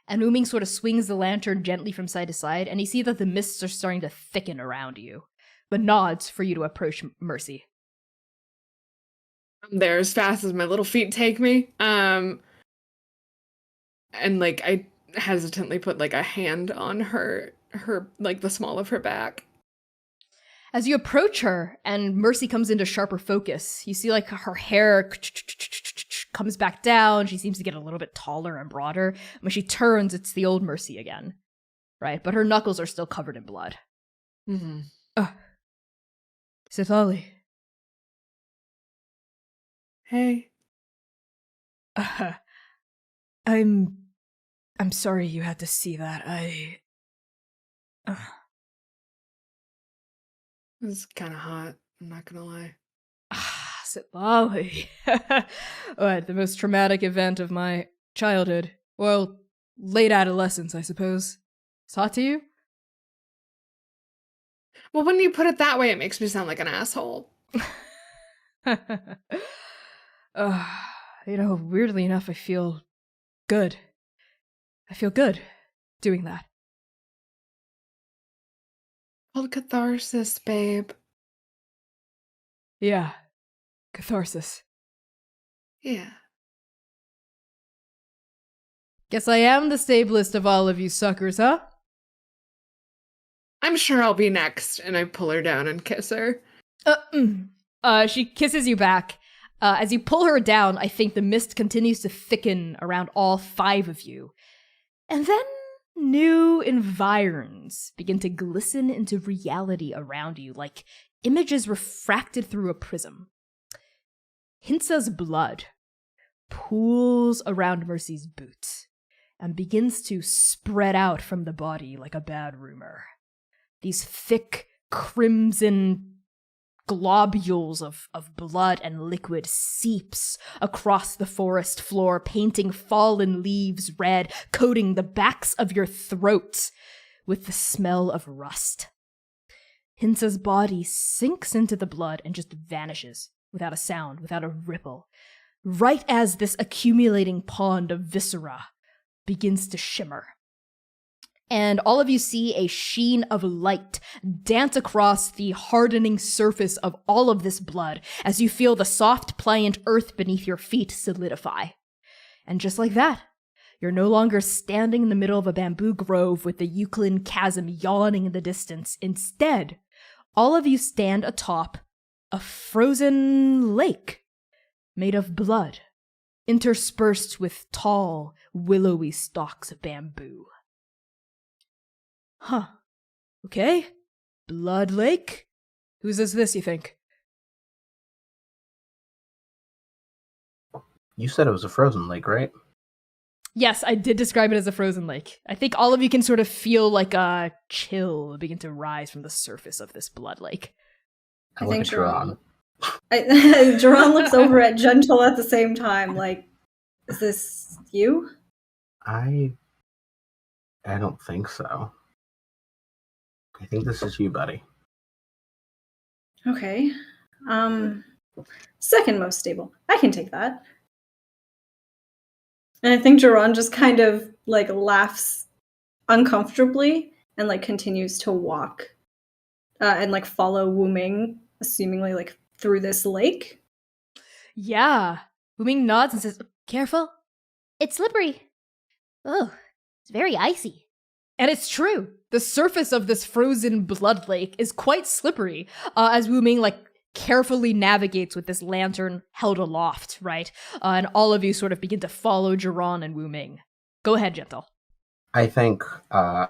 And Wooming sort of swings the lantern gently from side to side, and you see that the mists are starting to thicken around you, but nods for you to approach Mercy. I'm there as fast as my little feet take me. And like I hesitantly put like a hand on her like the small of her back. As you approach her and Mercy comes into sharper focus, you see like her hair comes back down. She seems to get a little bit taller and broader. When she turns, it's the old Mercy again, right? But her knuckles are still covered in blood. Mm-hmm. Sithali. Hey. I'm sorry you had to see that. It was kind of hot. I'm not gonna lie. Ah, Sitlali. The most traumatic event of my childhood. Well, late adolescence, I suppose. It's hot to you? Well, when you put it that way, it makes me sound like an asshole. uh, weirdly enough, I feel good. I feel good doing that. Called catharsis, babe. Yeah. Catharsis. Yeah. Guess I am the stablest of all of you suckers, huh? I'm sure I'll be next. And I pull her down and kiss her. She kisses you back. As you pull her down, I think the mist continues to thicken around all 5 of you. And then new environs begin to glisten into reality around you, like images refracted through a prism. Hinsa's blood pools around Mercy's boot and begins to spread out from the body like a bad rumor. These thick, crimson globules of blood and liquid seeps across the forest floor, painting fallen leaves red, coating the backs of your throats with the smell of rust. Hinsa's body sinks into the blood and just vanishes without a sound, without a ripple, right as this accumulating pond of viscera begins to shimmer. And all of you see a sheen of light dance across the hardening surface of all of this blood as you feel the soft, pliant earth beneath your feet solidify. And just like that, you're no longer standing in the middle of a bamboo grove with the Euclid chasm yawning in the distance. Instead, all of you stand atop a frozen lake made of blood, interspersed with tall, willowy stalks of bamboo. Huh. Okay. Blood Lake? Whose is this, you think? You said it was a frozen lake, right? Yes, I did describe it as a frozen lake. I think all of you can sort of feel like a chill begin to rise from the surface of this blood lake. I look at Geron. Geron looks over at Gentle at the same time, like, is this you? I don't think so. I think this is you, buddy. Okay. Second most stable. I can take that. And I think Geron just kind of like laughs uncomfortably and like continues to walk and like follow Wooming, assumingly like through this lake. Yeah. Wooming nods and says, Careful. It's slippery. Oh, it's very icy. and it's true. The surface of this frozen blood lake is quite slippery, as Wooming carefully navigates with this lantern held aloft, right? And all of you sort of begin to follow Geron and Wooming. Go ahead, Gentle. I think I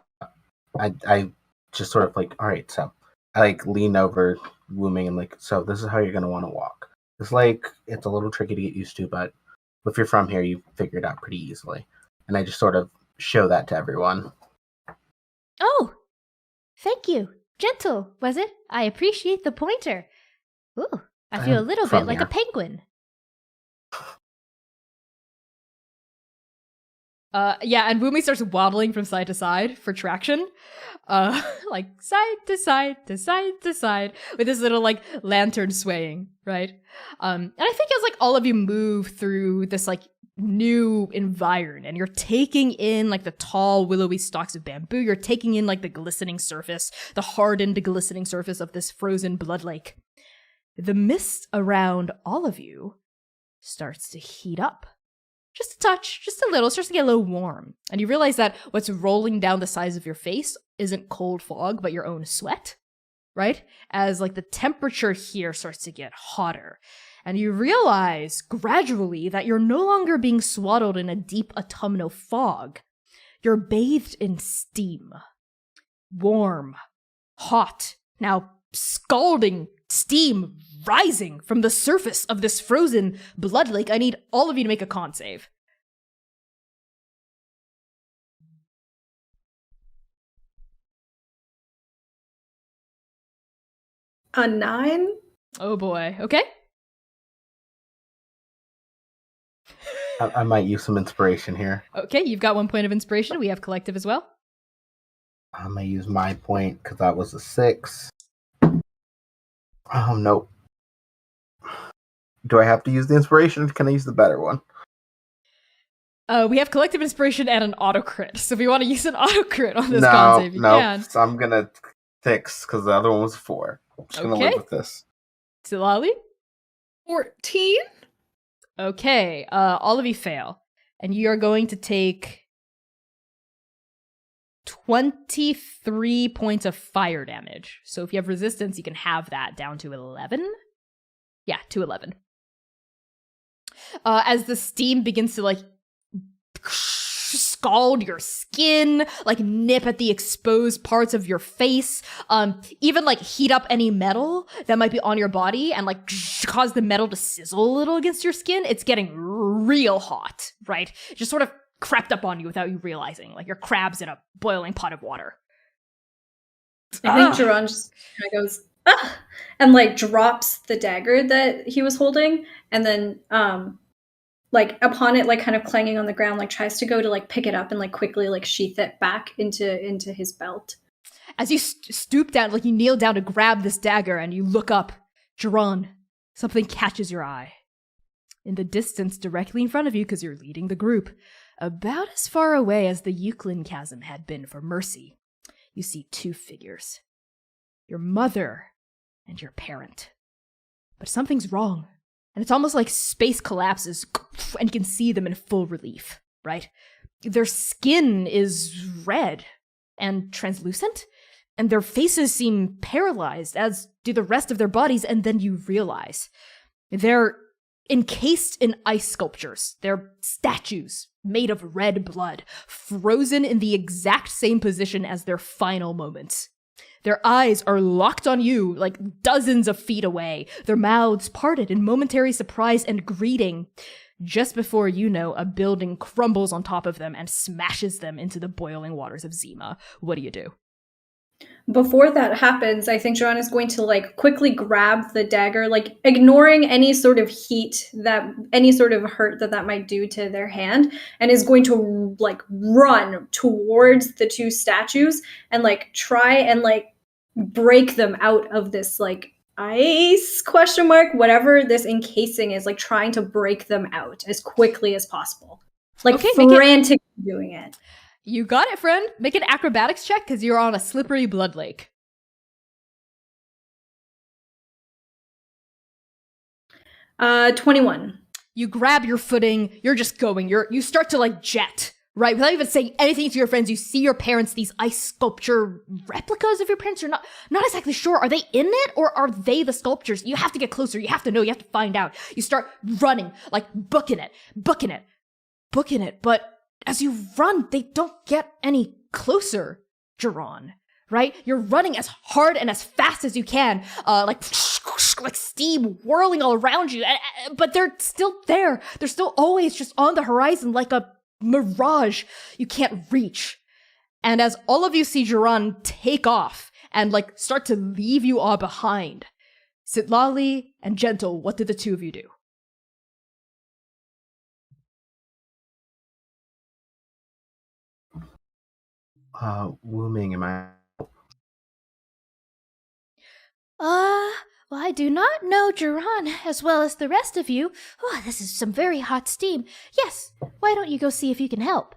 just sort of all right, so I lean over Wooming and so this is how you're gonna want to walk. It's it's a little tricky to get used to, but if you're from here, you figure it out pretty easily. And I just sort of show that to everyone. Oh, thank you. Gentle, was it? I appreciate the pointer. Ooh, I feel a little bit like a penguin. Yeah, and Wooming starts waddling from side to side for traction. Side to side to side to side with this little lantern swaying, right? And I think as all of you move through this new environment and you're taking in the tall willowy stalks of bamboo, you're taking in the glistening surface, the hardened glistening surface of this frozen blood lake. The mist around all of you starts to heat up. Just a touch, just a little, starts to get a little warm. And you realize that what's rolling down the sides of your face isn't cold fog, but your own sweat, right? As the temperature here starts to get hotter. And you realize gradually that you're no longer being swaddled in a deep autumnal fog. You're bathed in steam. Warm, hot, now scalding steam rising from the surface of this frozen blood lake. I need all of you to make a con save. A 9? Oh boy. Okay. I might use some inspiration here. Okay, you've got 1 point of inspiration. We have collective as well. I'm gonna use my point because that was a 6. Oh nope. Do I have to use the inspiration, or can I use the better one? We have collective inspiration and an auto crit. So if you want to use an auto crit on this con save, you can. So I'm gonna 6 because the other one was 4. I'm just gonna live with this. Silali? 14? Okay, all of you fail. And you are going to take 23 points of fire damage. So if you have resistance, you can have that down to 11. Yeah, to 11. As the steam begins to, like, scald your skin, like nip at the exposed parts of your face, even like heat up any metal that might be on your body and like cause the metal to sizzle a little against your skin. It's getting real hot, right? It just sort of crept up on you without you realizing, like you're crabs in a boiling pot of water. I think Geron just kind of goes, ah! And like drops the dagger that he was holding, and then like upon it like kind of clanging on the ground, like tries to go to like pick it up and like quickly like sheath it back into his belt. As you stoop down, like you kneel down to grab this dagger and you look up, Geron, something catches your eye. In the distance directly in front of you, because you're leading the group, about as far away as the Euclid chasm had been for Mercy, you see 2 figures. Your mother and your parent. But something's wrong. And it's almost like space collapses and you can see them in full relief, right? Their skin is red and translucent, and their faces seem paralyzed, as do the rest of their bodies, and then you realize they're encased in ice sculptures. They're statues made of red blood, frozen in the exact same position as their final moments. Their eyes are locked on you, like dozens of feet away, their mouths parted in momentary surprise and greeting. Just before you know, a building crumbles on top of them and smashes them into the boiling waters of Zima. What do you do? Before that happens, I think Geron is going to like quickly grab the dagger, like ignoring any sort of heat any sort of hurt that might do to their hand, and is going to like run towards the 2 statues and like try and like break them out of this like ice ? Whatever this encasing is, like trying to break them out as quickly as possible, like Okay, frantically doing it. You got it, friend. Make an acrobatics check because you're on a slippery blood lake. 21. You grab your footing. You're just going. You start to like jet, right? Without even saying anything to your friends, you see your parents, these ice sculpture replicas of your parents. You're not exactly sure. Are they in it or are they the sculptures? You have to get closer. You have to know. You have to find out. You start running, like booking it. But as you run, they don't get any closer, Geron, right? You're running as hard and as fast as you can, like steam whirling all around you, but they're still there. They're still always just on the horizon like a mirage you can't reach. And as all of you see Geron take off and like start to leave you all behind, Sitlali and Gentle, what did the 2 of you do? Wooming, am I? Well, I do not know Geron as well as the rest of you. Oh, this is some very hot steam. Yes, why don't you go see if you can help?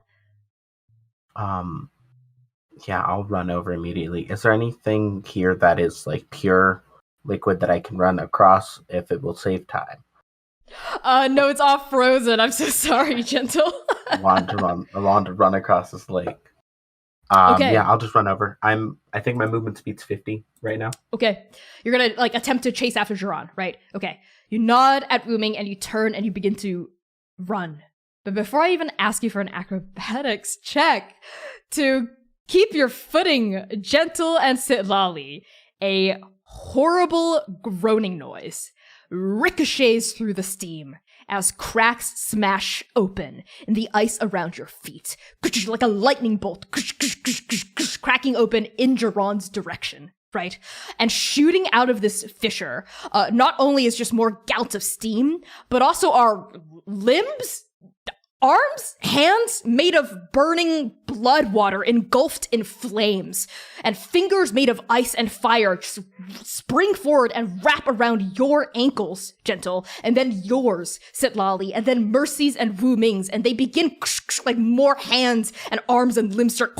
Yeah, I'll run over immediately. Is there anything here that is like pure liquid that I can run across if it will save time? No, it's all frozen. I'm so sorry, Gentle. I want to run across this lake. Okay. Yeah, I'll just run over. I think my movement speed's 50 right now. Okay. You're gonna like attempt to chase after Geron, right? Okay. You nod at Wooming and you turn and you begin to run. But before I even ask you for an acrobatics check to keep your footing, Gentle and Sitlali, a horrible groaning noise ricochets through the steam as cracks smash open in the ice around your feet, like a lightning bolt, cracking open in Geron's direction. right? And shooting out of this fissure, not only is just more gouts of steam, but also are limbs, arms, hands made of burning blood water engulfed in flames, and fingers made of ice and fire just spring forward and wrap around your ankles, Gentle, and then yours, Sitlali, and then Mercy's and Wooming's, and they begin like more hands and arms and limbs start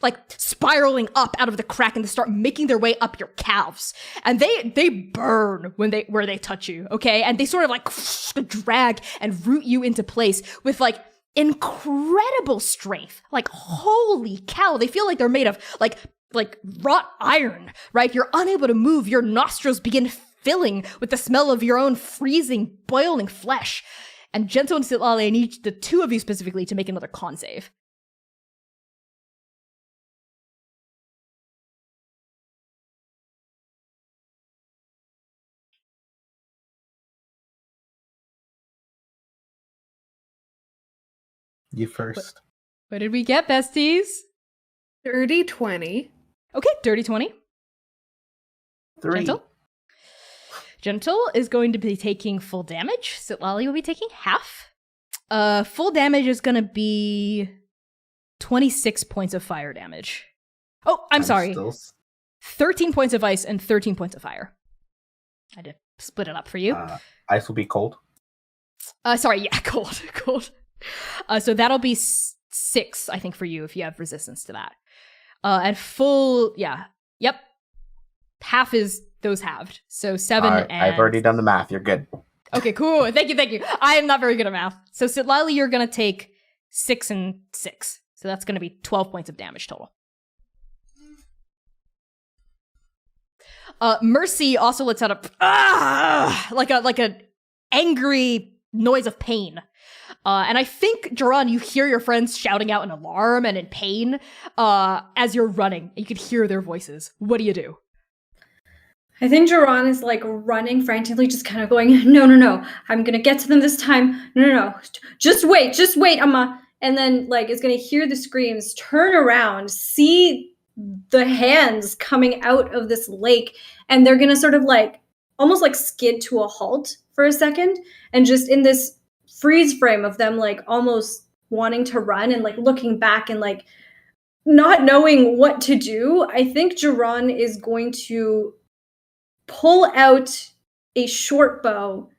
like spiraling up out of the crack, and they start making their way up your calves. And they burn where they touch you, okay? And they sort of like drag and root you into place with like incredible strength. Like, holy cow, they feel like they're made of like wrought iron, right? You're unable to move. Your nostrils begin filling with the smell of your own freezing, boiling flesh. And Gentle and Sitlali, I need the two of you specifically to make another con save. You first. What did we get, besties? Dirty 20. Okay, dirty 20. 3. Gentle is going to be taking full damage. Sitlali will be taking half. Full damage is going to be 26 points of fire damage. Oh, I'm sorry. 13 points of ice and 13 points of fire. I did split it up for you. Ice will be cold. Sorry, yeah, cold. So that'll be 6, I think, for you if you have resistance to that. And full, yep. Half is those halved. So 7 and... I've already done the math. You're good. Okay, cool. Thank you. I am not very good at math. So Sitlali, you're going to take 6 and 6. So that's going to be 12 points of damage total. Mercy also lets out like a angry noise of pain. And I think, Geron, you hear your friends shouting out in alarm and in pain as you're running. You could hear their voices. What do you do? I think Geron is like running frantically, just kind of going, no, I'm going to get to them this time. No, just wait, Amma. And then like is going to hear the screams, turn around, see the hands coming out of this lake, and they're going to sort of like almost like skid to a halt for a second, and just in this freeze frame of them like almost wanting to run and like looking back and like not knowing what to do, I think Geron is going to pull out a short bow,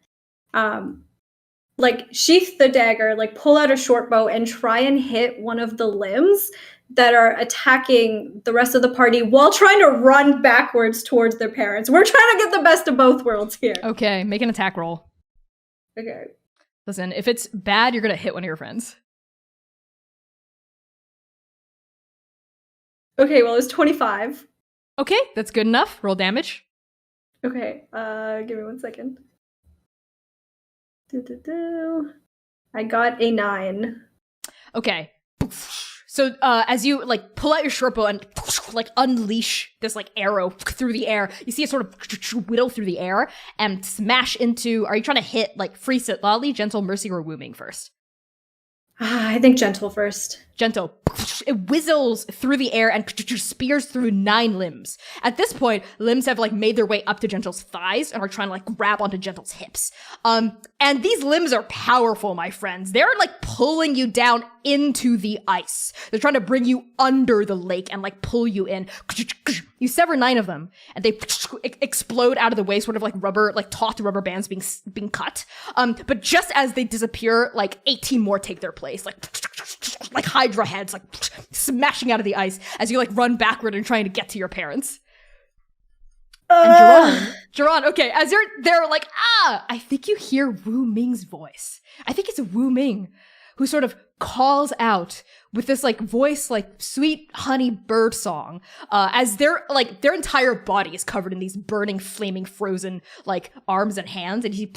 like sheath the dagger, like pull out a short bow and try and hit one of the limbs that are attacking the rest of the party while trying to run backwards towards their parents. We're trying to get the best of both worlds here. Okay, make an attack roll. Okay. Listen, if it's bad, you're going to hit one of your friends. Okay, well, it was 25. Okay, that's good enough. Roll damage. Okay, give me 1 second. I got a 9. Okay. So as you like pull out your short bow and like unleash this like arrow through the air, you see it sort of whittle through the air and smash into. Are you trying to hit like free Sitlali, Gentle, Mercy, or Wooming first? I think Gentle first. Gentle. It whistles through the air and spears through 9 limbs. At this point, limbs have like made their way up to Gentle's thighs and are trying to like grab onto Gentle's hips. And these limbs are powerful, my friends. They're like pulling you down into the ice. They're trying to bring you under the lake and like pull you in. You sever 9 of them, and they explode out of the way, sort of like rubber, like taut rubber bands being cut. But just as they disappear, like 18 more take their place, like Hydra heads, like smashing out of the ice as you like run backward and trying to get to your parents. And Geron, okay, as you're there, like, I think you hear Wu Ming's voice. I think it's Wu Ming who sort of calls out with this like voice, like sweet honey bird song, as their entire body is covered in these burning, flaming, frozen like arms and hands, and he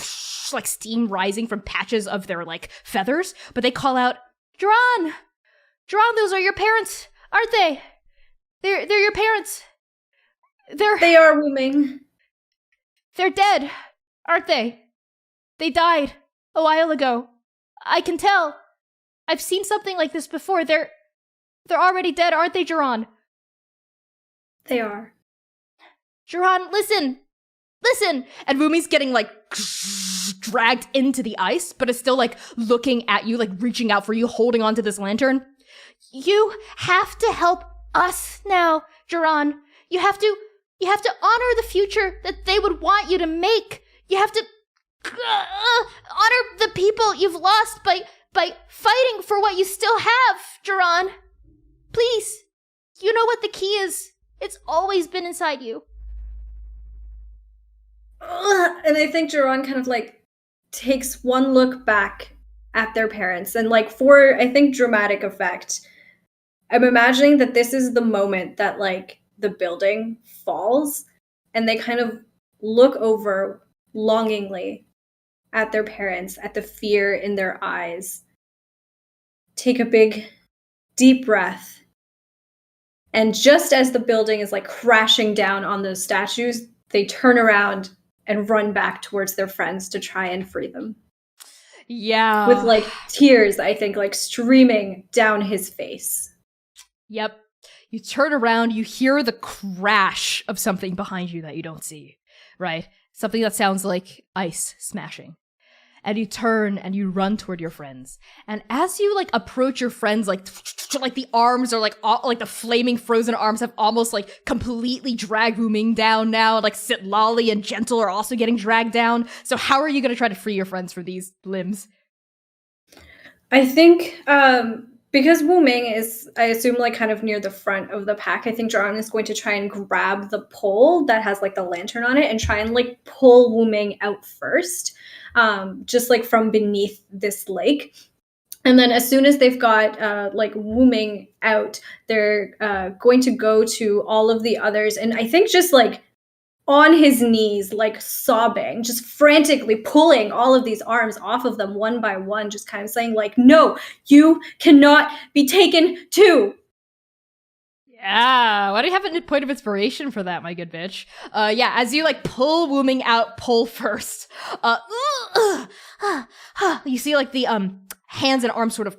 like steam rising from patches of their like feathers. But they call out, Geron, those are your parents, aren't they? They're your parents. They are Wooming. They're dead, aren't they? They died a while ago. I can tell. I've seen something like this before. They're already dead, aren't they, Geron? They are. Geron, listen! Listen! And Wooming's getting, like, dragged into the ice, but is still, like, looking at you, like, reaching out for you, holding onto this lantern. You have to help us now, Geron. You have to honor the future that they would want you to make. You have to honor the people you've lost by fighting for what you still have, Geron. Please. You know what the key is. It's always been inside you. And I think Geron kind of like takes one look back at their parents and like for, I think, dramatic effect, I'm imagining that this is the moment that like the building falls and they kind of look over longingly at their parents, at the fear in their eyes, take a big deep breath. And just as the building is like crashing down on those statues, they turn around and run back towards their friends to try and free them. Yeah. With like tears, I think, like streaming down his face. Yep. You turn around, you hear the crash of something behind you that you don't see, right? Something that sounds like ice smashing. And you turn and you run toward your friends. And as you like approach your friends, like the arms are like the flaming frozen arms have almost like completely dragged Wooming down now. Like Sitlali and Gentle are also getting dragged down. So how are you going to try to free your friends from these limbs? I think because Wooming is, I assume, like kind of near the front of the pack, I think Geron is going to try and grab the pole that has like the lantern on it and try and like pull Wooming out first. Just like from beneath this lake. And then as soon as they've got like Wooming out, they're going to go to all of the others. And I think just like on his knees, like sobbing, just frantically pulling all of these arms off of them one by one, just kind of saying like, no, you cannot be taken too. Yeah, why do you have a point of inspiration for that, my good bitch? Yeah, as you like pull Wooming out, pull first. You see like the hands and arms sort of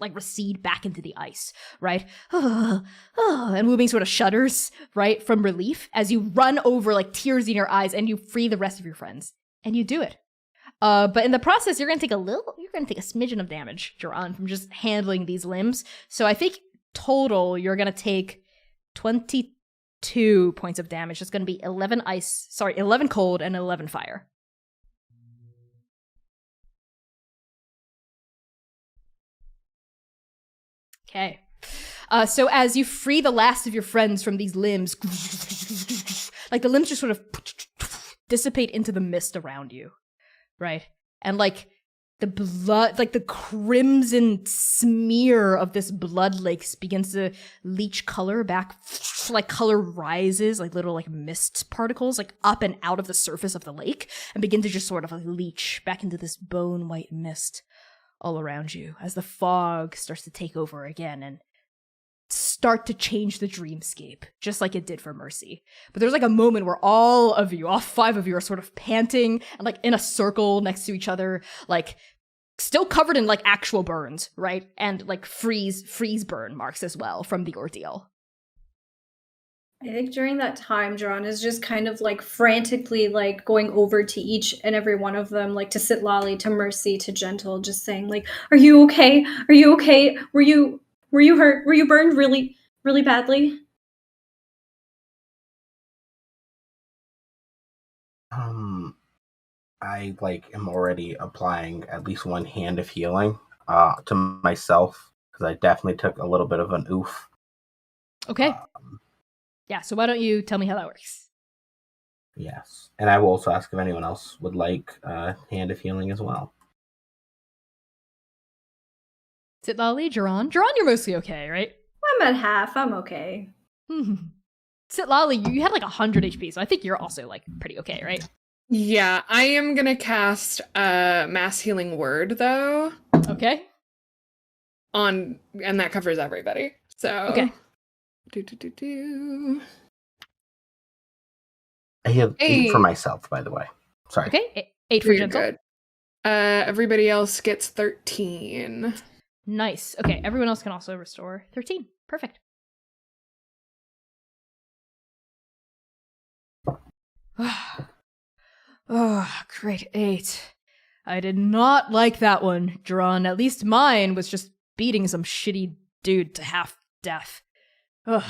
like recede back into the ice, right? And Wooming sort of shudders, right, from relief as you run over like tears in your eyes and you free the rest of your friends. And you do it. But in the process, you're gonna take a smidgen of damage, Geron, from just handling these limbs. So I think total, you're going to take 22 points of damage. It's going to be 11 cold and 11 fire. Okay. So as you free the last of your friends from these limbs, like the limbs just sort of dissipate into the mist around you, right? And like the blood, like the crimson smear of this blood lake begins to leach color back, like color rises, like little like mist particles, like up and out of the surface of the lake and begin to just sort of like leach back into this bone white mist all around you as the fog starts to take over again and start to change the dreamscape, just like it did for Mercy. But there's like a moment where all 5 of you are sort of panting and like in a circle next to each other, like still covered in like actual burns, right? And like freeze burn marks as well from the ordeal. I think during that time, Geron is just kind of like frantically like going over to each and every one of them, like to Sitlali, to Mercy, to Gentle, just saying like, "Are you okay? Are you okay? Were you hurt? Were you burned really, really badly?" I like am already applying at least one hand of healing to myself because I definitely took a little bit of an oof. Okay. Yeah, so why don't you tell me how that works? Yes. And I will also ask if anyone else would like a hand of healing as well. Sitlali, Geron, you're mostly okay, right? I'm at half. I'm okay. Sitlali, you had like 100 HP, so I think you're also like pretty okay, right? Yeah, I am gonna cast a mass healing word though. Okay. And that covers everybody. So okay. I have 8 for myself, by the way. Sorry. Okay, 8 for Gentle. Good. Everybody else gets 13. Nice. Okay, everyone else can also restore 13. Perfect. Oh, grade 8. I did not like that one, Geron. At least mine was just beating some shitty dude to half death. Ugh.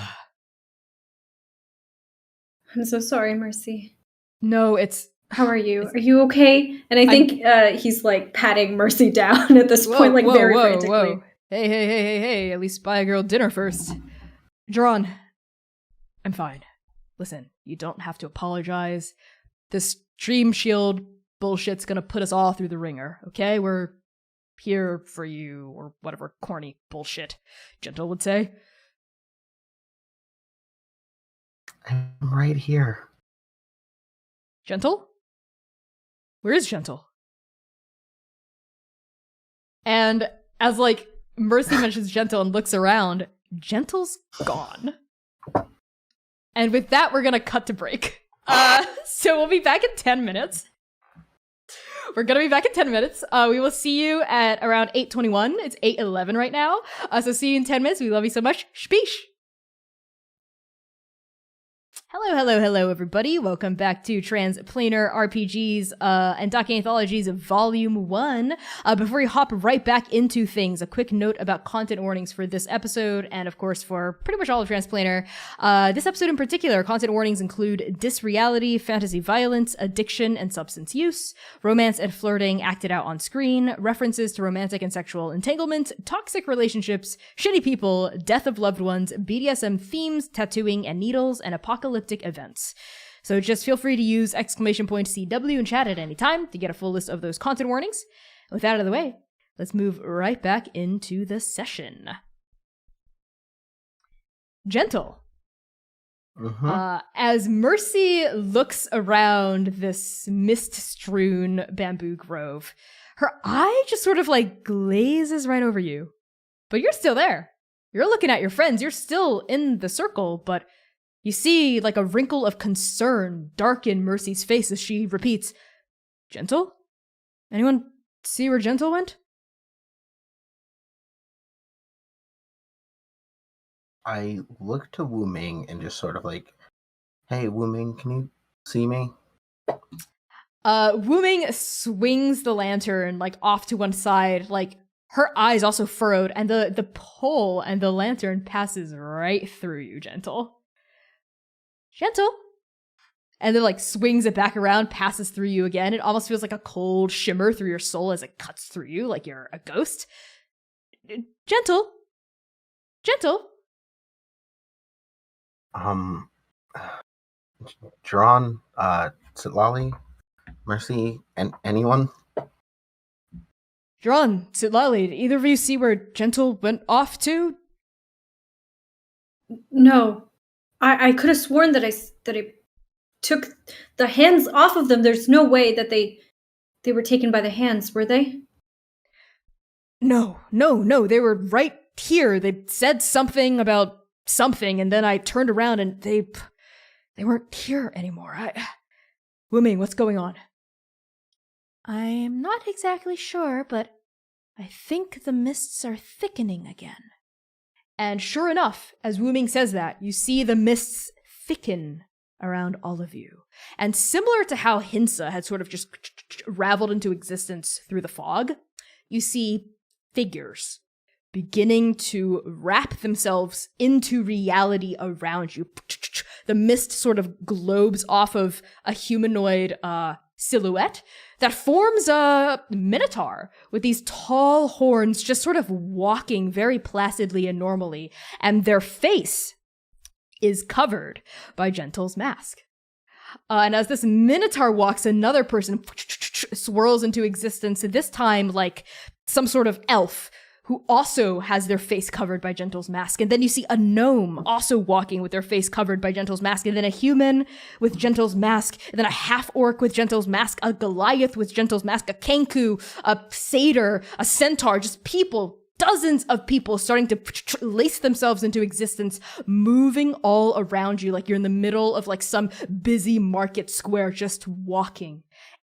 I'm so sorry, Mercy. No, it's... How are you? Are you okay? And I think he's like patting Mercy down at this point, like very frantically. Hey, at least buy a girl dinner first. Geron, I'm fine. Listen, you don't have to apologize. This Dream Shield bullshit's gonna put us all through the ringer, okay? We're here for you, or whatever corny bullshit Gentle would say. I'm right here. Gentle? Where is Gentle? And as, like, Mercy mentions Gentle and looks around, Gentle's gone. And with that, we're gonna cut to break. So we'll be back in 10 minutes. We're gonna be back in 10 minutes. We will see you at around 8:21. It's 8:11 right now. So see you in 10 minutes. We love you so much. Sheesh. Hello, everybody. Welcome back to Transplanar RPGs, Andake Anthologies Volume 1. Before we hop right back into things, a quick note about content warnings for this episode, and of course for pretty much all of Transplanar. This episode in particular, content warnings include disreality, fantasy violence, addiction and substance use, romance and flirting acted out on screen, references to romantic and sexual entanglement, toxic relationships, shitty people, death of loved ones, BDSM themes, tattooing and needles, and apocalyptic events. So just feel free to use !CW in chat at any time to get a full list of those content warnings. With that out of the way, let's move right back into the session. Gentle. As Mercy looks around this mist-strewn bamboo grove, her eye just sort of like glazes right over you. But you're still there. You're looking at your friends. You're still in the circle, but you see, like, a wrinkle of concern darken Mercy's face as she repeats, Gentle? Anyone see where Gentle went? I look to Wooming and just sort of like, hey, Wooming, can you see me? Wooming swings the lantern, like, off to one side, like, her eyes also furrowed, and the pole and the lantern passes right through you, Gentle. Gentle. And then, like, swings it back around, passes through you again. It almost feels like a cold shimmer through your soul as it cuts through you, like you're a ghost. Gentle. Geron, Sitlali, Mercy, and anyone? Geron, Sitlali, did either of you see where Gentle went off to? No. I could have sworn that I took the hands off of them. There's no way that they were taken by the hands, were they? No. They were right here. They said something about something, and then I turned around and they weren't here anymore. Wooming, what's going on? I'm not exactly sure, but I think the mists are thickening again. And sure enough, as Wooming says that, you see the mists thicken around all of you. And similar to how Hinsa had sort of just raveled into existence through the fog, you see figures beginning to wrap themselves into reality around you. The mist sort of globes off of a humanoid silhouette that forms a minotaur with these tall horns just sort of walking very placidly and normally, and their face is covered by Gentle's mask. And as this minotaur walks, another person swirls into existence, this time like some sort of elf who also has their face covered by Gentle's mask. And then you see a gnome also walking with their face covered by Gentle's mask, and then a human with Gentle's mask, and then a half-orc with Gentle's mask, a Goliath with Gentle's mask, a Kenku, a satyr, a centaur, just people, dozens of people starting to lace themselves into existence, moving all around you like you're in the middle of like some busy market square, just walking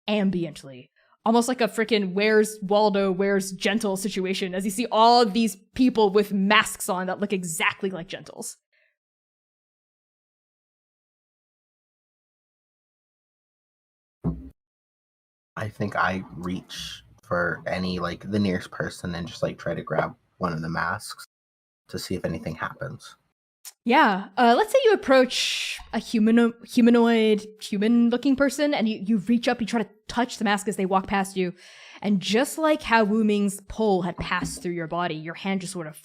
ambiently. Almost like a freaking Where's Waldo, Where's Gentle situation, as you see all these people with masks on that look exactly like Gentle's. I think I reach for any like the nearest person and just like try to grab one of the masks to see if anything happens. Yeah. Let's say you approach a humanoid, human-looking person, and you reach up, you try to touch the mask as they walk past you, and just like how Wooming's pole had passed through your body, your hand just sort of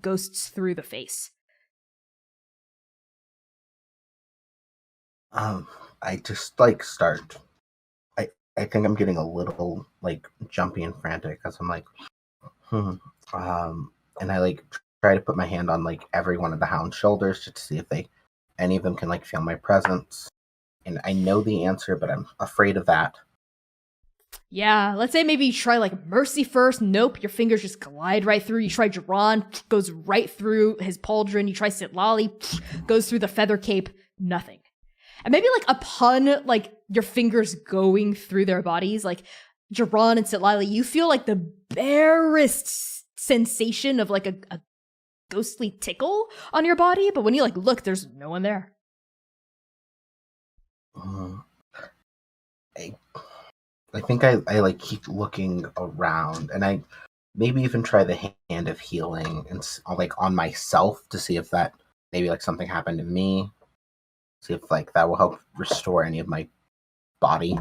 ghosts through the face. I just like start. I think I'm getting a little like jumpy and frantic as I'm like, and I like try to put my hand on like every one of the hound's shoulders just to see if any of them can like feel my presence. And I know the answer, but I'm afraid of that. Yeah, let's say maybe you try like Mercy first. Nope, your fingers just glide right through. You try Geron, goes right through his pauldron. You try Sitlali, goes through the feather cape. Nothing. And maybe like upon like your fingers going through their bodies, like Geron and Sitlali, you feel like the barest sensation of like a ghostly tickle on your body. But when you like look, there's no one there. I think I like keep looking around, and I maybe even try the hand of healing and like on myself to see if that maybe like something happened to me. See if like that will help restore any of my body.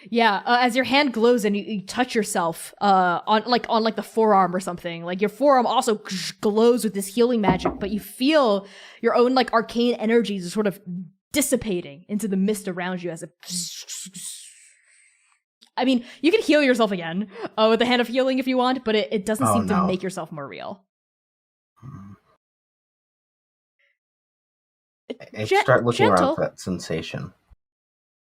Yeah, as your hand glows and you touch yourself on the forearm or something, like your forearm also glows with this healing magic, but you feel your own like arcane energies are sort of dissipating into the mist around you as a. I mean, you can heal yourself again with the hand of healing if you want, but it doesn't seem to make yourself more real. I start looking around for that sensation.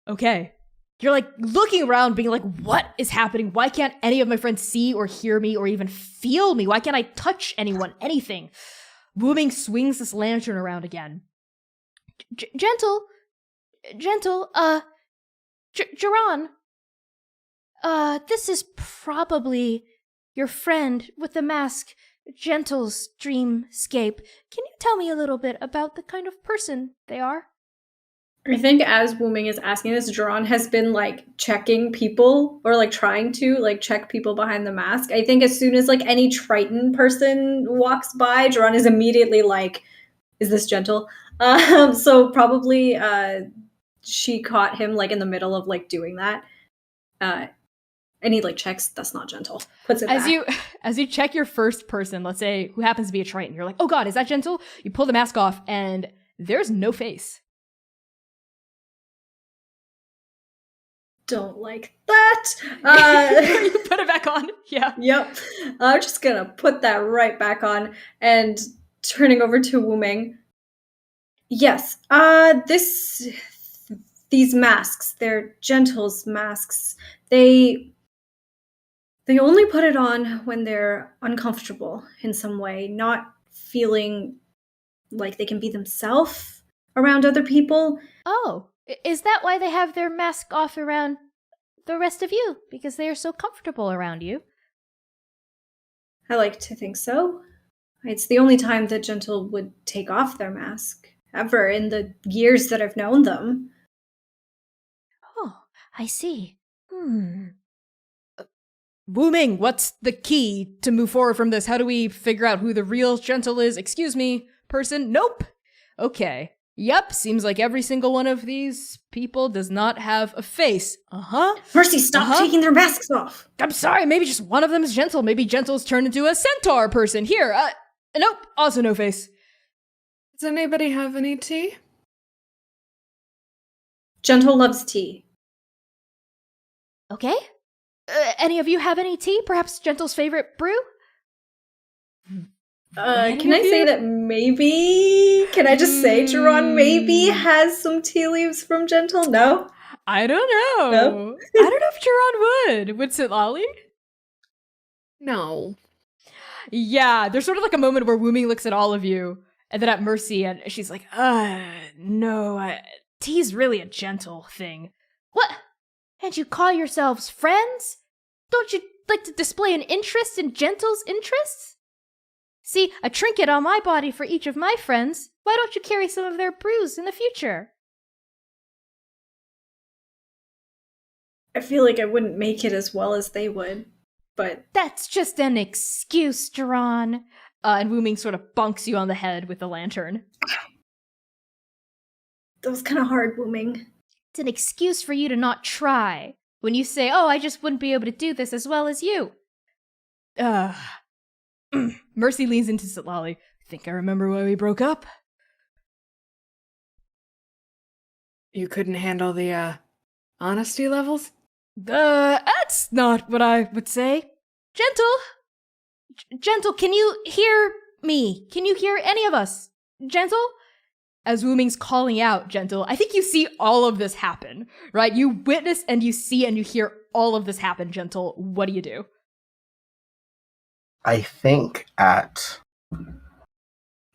Okay. You're like looking around being like, what is happening? Why can't any of my friends see or hear me or even feel me? Why can't I touch anyone, anything? Wooming swings this lantern around again. Gentle, Geron, this is probably your friend with the mask, Gentle's dreamscape. Can you tell me a little bit about the kind of person they are? I think as Wooming is asking this, Geron has been like checking people or like trying to like check people behind the mask. I think as soon as like any Triton person walks by, Geron is immediately like, is this Gentle? So probably she caught him like in the middle of like doing that. And he like checks, that's not Gentle. Puts it back. As you check your first person, let's say who happens to be a Triton, you're like, oh god, is that Gentle? You pull the mask off and there's no face. Don't like that. You put it back on. Yeah. Yep. I'm just gonna put that right back on and turning over to Wooming. Yes. These masks, they're Gentle's masks. They only put it on when they're uncomfortable in some way, not feeling like they can be themselves around other people. Oh, is that why they have their mask off around the rest of you? Because they are so comfortable around you? I like to think so. It's the only time that Gentle would take off their mask, ever, in the years that I've known them. Oh, I see. Wooming, what's the key to move forward from this? How do we figure out who the real Gentle is? Excuse me, person? Nope. Okay. Yep, seems like every single one of these people does not have a face. Mercy, stop taking their masks off. I'm sorry, maybe just one of them is Gentle. Maybe Gentle's turned into a centaur person. Here, nope, also no face. Does anybody have any tea? Gentle loves tea. Okay. Any of you have any tea? Perhaps Gentle's favorite brew? Can I say that maybe? Can I just say Geron maybe has some tea leaves from Gentle? No? I don't know. No? I don't know if Geron would. Would Sitlali? No. Yeah, there's sort of like a moment where Wooming looks at all of you, and then at Mercy, and she's like, no, tea's really a Gentle thing. What? And you call yourselves friends? Don't you like to display an interest in Gentle's interests? See, a trinket on my body for each of my friends. Why don't you carry some of their brews in the future? I feel like I wouldn't make it as well as they would, but That's just an excuse, Geron. And Wooming sort of bonks you on the head with the lantern. that was kind of hard, Wooming. It's an excuse for you to not try. When you say, oh, I just wouldn't be able to do this as well as you. Mercy leans into Sitlali. Think I remember why we broke up? You couldn't handle the honesty levels? That's not what I would say. Gentle, can you hear me? Can you hear any of us? Gentle? As Wooming's calling out, Gentle, I think you see all of this happen, right? You witness and you see and you hear all of this happen, Gentle. What do you do? I think at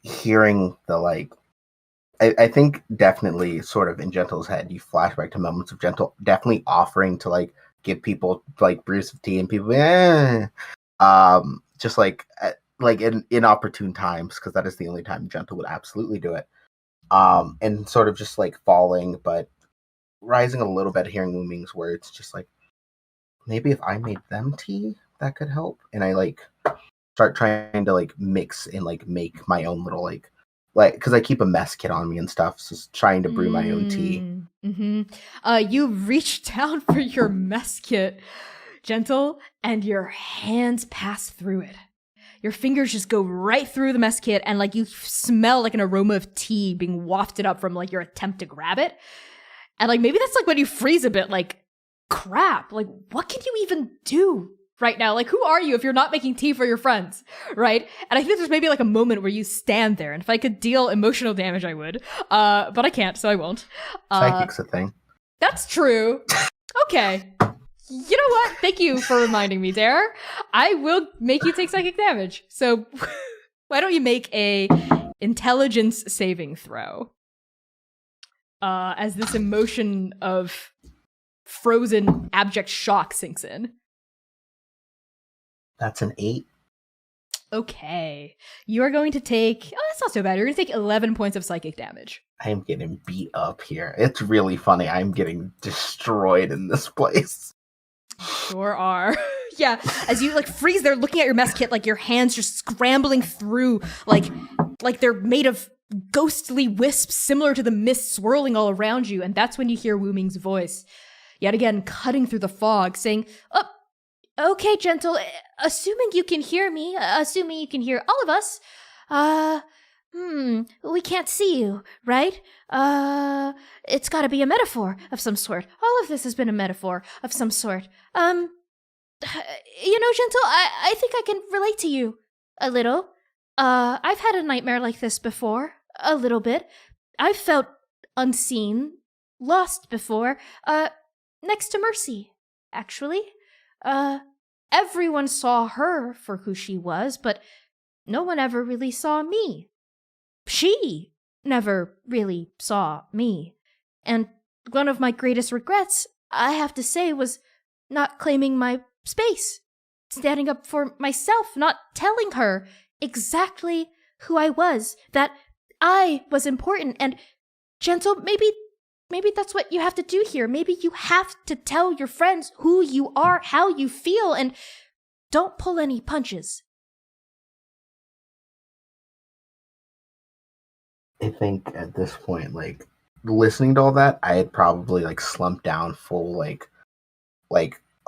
hearing the I think definitely sort of in Gentle's head, you flash back to moments of Gentle definitely offering to give people brews of tea and people just in inopportune times, because that is the only time Gentle would absolutely do it. And sort of just falling, but rising a little bit, hearing Wooming's words, just maybe if I made them tea, that could help. And I start trying to mix and make my own little because I keep a mess kit on me and stuff, so trying to brew my own tea. Mm-hmm. You reach down for your mess kit, Gentle, and your hands pass through it. Your fingers just go right through the mess kit, and you smell an aroma of tea being wafted up from your attempt to grab it. And maybe that's when you freeze a bit, crap, what can you even do right now? Who are you if you're not making tea for your friends, right? And I think there's maybe a moment where you stand there, and if I could deal emotional damage, I would. But I can't, so I won't. Psychic's a thing. That's true. Okay. You know what? Thank you for reminding me, Dare. I will make you take psychic damage. So why don't you make a intelligence saving throw? As this emotion of frozen, abject shock sinks in. That's an 8. Okay. You are going to take... Oh, that's not so bad. You're going to take 11 points of psychic damage. I am getting beat up here. It's really funny. I'm getting destroyed in this place. Sure are. Yeah, as you freeze there looking at your mess kit, your hands just scrambling through, like they're made of ghostly wisps similar to the mist swirling all around you. And that's when you hear Wooming's voice, yet again cutting through the fog, saying, "Oh, Okay, Gentle, assuming you can hear me, assuming you can hear all of us, we can't see you, right? It's gotta be a metaphor of some sort. All of this has been a metaphor of some sort. Gentle, I think I can relate to you a little. I've had a nightmare like this before, a little bit. I've felt unseen, lost before, next to Mercy, actually. Everyone saw her for who she was, but no one ever really saw me. She never really saw me. And one of my greatest regrets, I have to say, was not claiming my space, standing up for myself, not telling her exactly who I was, that I was important. And Gentle, maybe that's what you have to do here. Maybe you have to tell your friends who you are, how you feel, and don't pull any punches. I think at this point, listening to all that, I had probably slumped down full,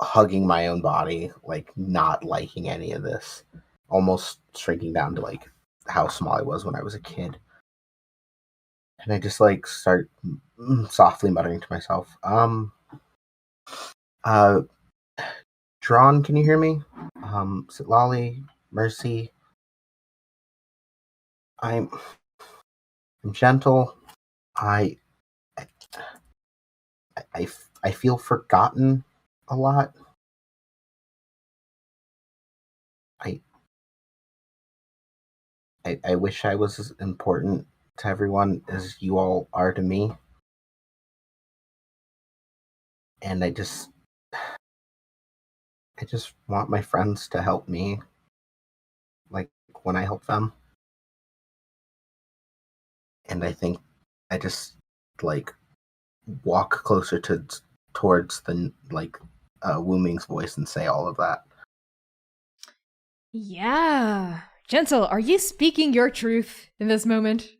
hugging my own body, not liking any of this, almost shrinking down to how small I was when I was a kid. And I just start softly muttering to myself, Geron, can you hear me? Sitlali, Mercy, I'm Gentle. I feel forgotten a lot. I wish I was as important to everyone as you all are to me. And I just want my friends to help me, when I help them. And I think I just walk closer to towards the Wooming's voice and say all of that. Yeah. Gentle, are you speaking your truth in this moment?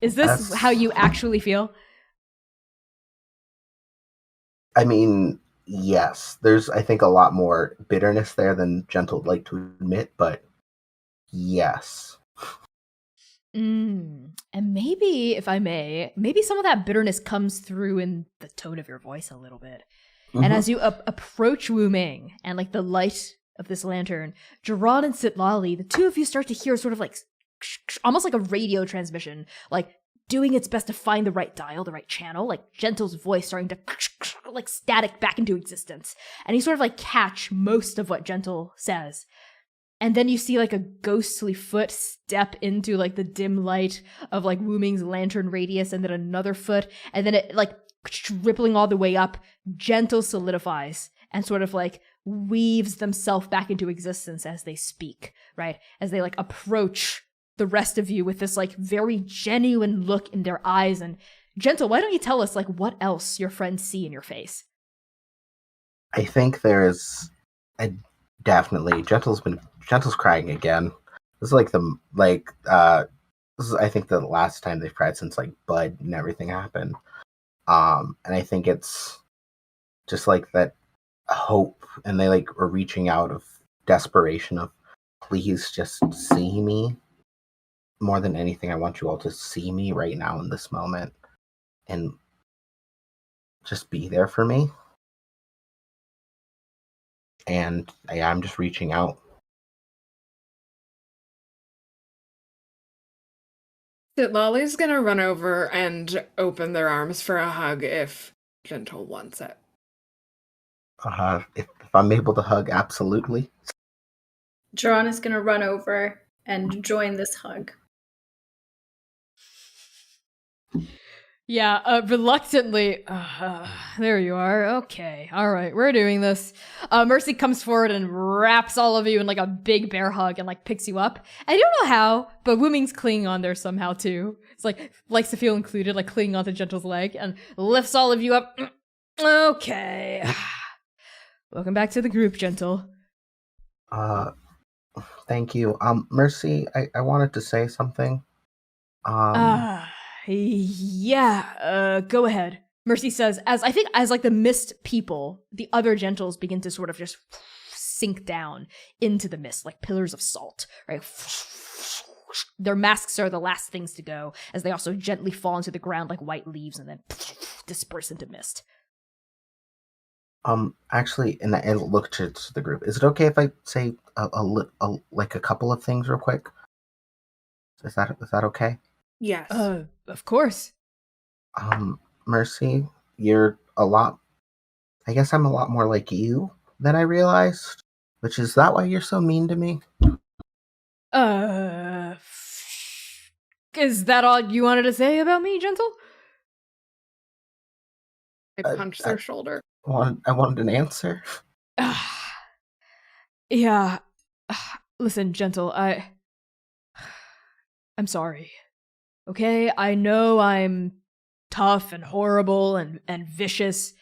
Is this how you actually feel? I mean, yes. There's, I think, a lot more bitterness there than Gentle would like to admit, but yes. And maybe, if I may, maybe some of that bitterness comes through in the tone of your voice a little bit. Mm-hmm. And as you approach Wooming and like the light of this lantern, Geron and Sitlali, the two of you start to hear sort of like almost like a radio transmission, like doing its best to find the right dial, the right channel, like Gentle's voice starting to like static back into existence. And you sort of like catch most of what Gentle says. And then you see like a ghostly foot step into like the dim light of like Wooming's lantern radius, and then another foot, and then it like rippling all the way up, Gentle solidifies and sort of like weaves themselves back into existence as they speak, right? As they like approach the rest of you with this like very genuine look in their eyes. And Gentle, why don't you tell us like what else your friends see in your face? I think there's definitely Gentle's crying again. This is this is I think the last time they've cried since like Bud and everything happened. And I think it's just like that hope, and they like are reaching out of desperation of, please just see me. More than anything, I want you all to see me right now in this moment and just be there for me. And I'm just reaching out. Lolly's gonna run over and open their arms for a hug if Gentle wants it. If I'm able to hug, absolutely. Geron is going to run over and join this hug. Yeah, reluctantly. There you are. Okay, all right, we're doing this. Mercy comes forward and wraps all of you in like a big bear hug and like picks you up. I don't know how, but Wooming's clinging on there somehow too. It's like likes to feel included, like clinging onto Gentle's leg, and lifts all of you up. Okay. Welcome back to the group, Gentle. Thank you. Mercy, I wanted to say something. Yeah, go ahead. Mercy says, as like the mist people, the other Gentles begin to sort of just sink down into the mist, like pillars of salt, right? Their masks are the last things to go, as they also gently fall into the ground like white leaves and then disperse into mist. Actually, and I look to the group. Is it okay if I say like a couple of things real quick? Is that okay? Yes. Of course. Mercy, you're a lot. I guess I'm a lot more like you than I realized. Which is that why you're so mean to me? Is that all you wanted to say about me, Gentle? I punched their shoulder. I wanted an answer. Yeah. Listen, Gentle, I'm sorry. Okay? I know I'm tough and horrible and vicious.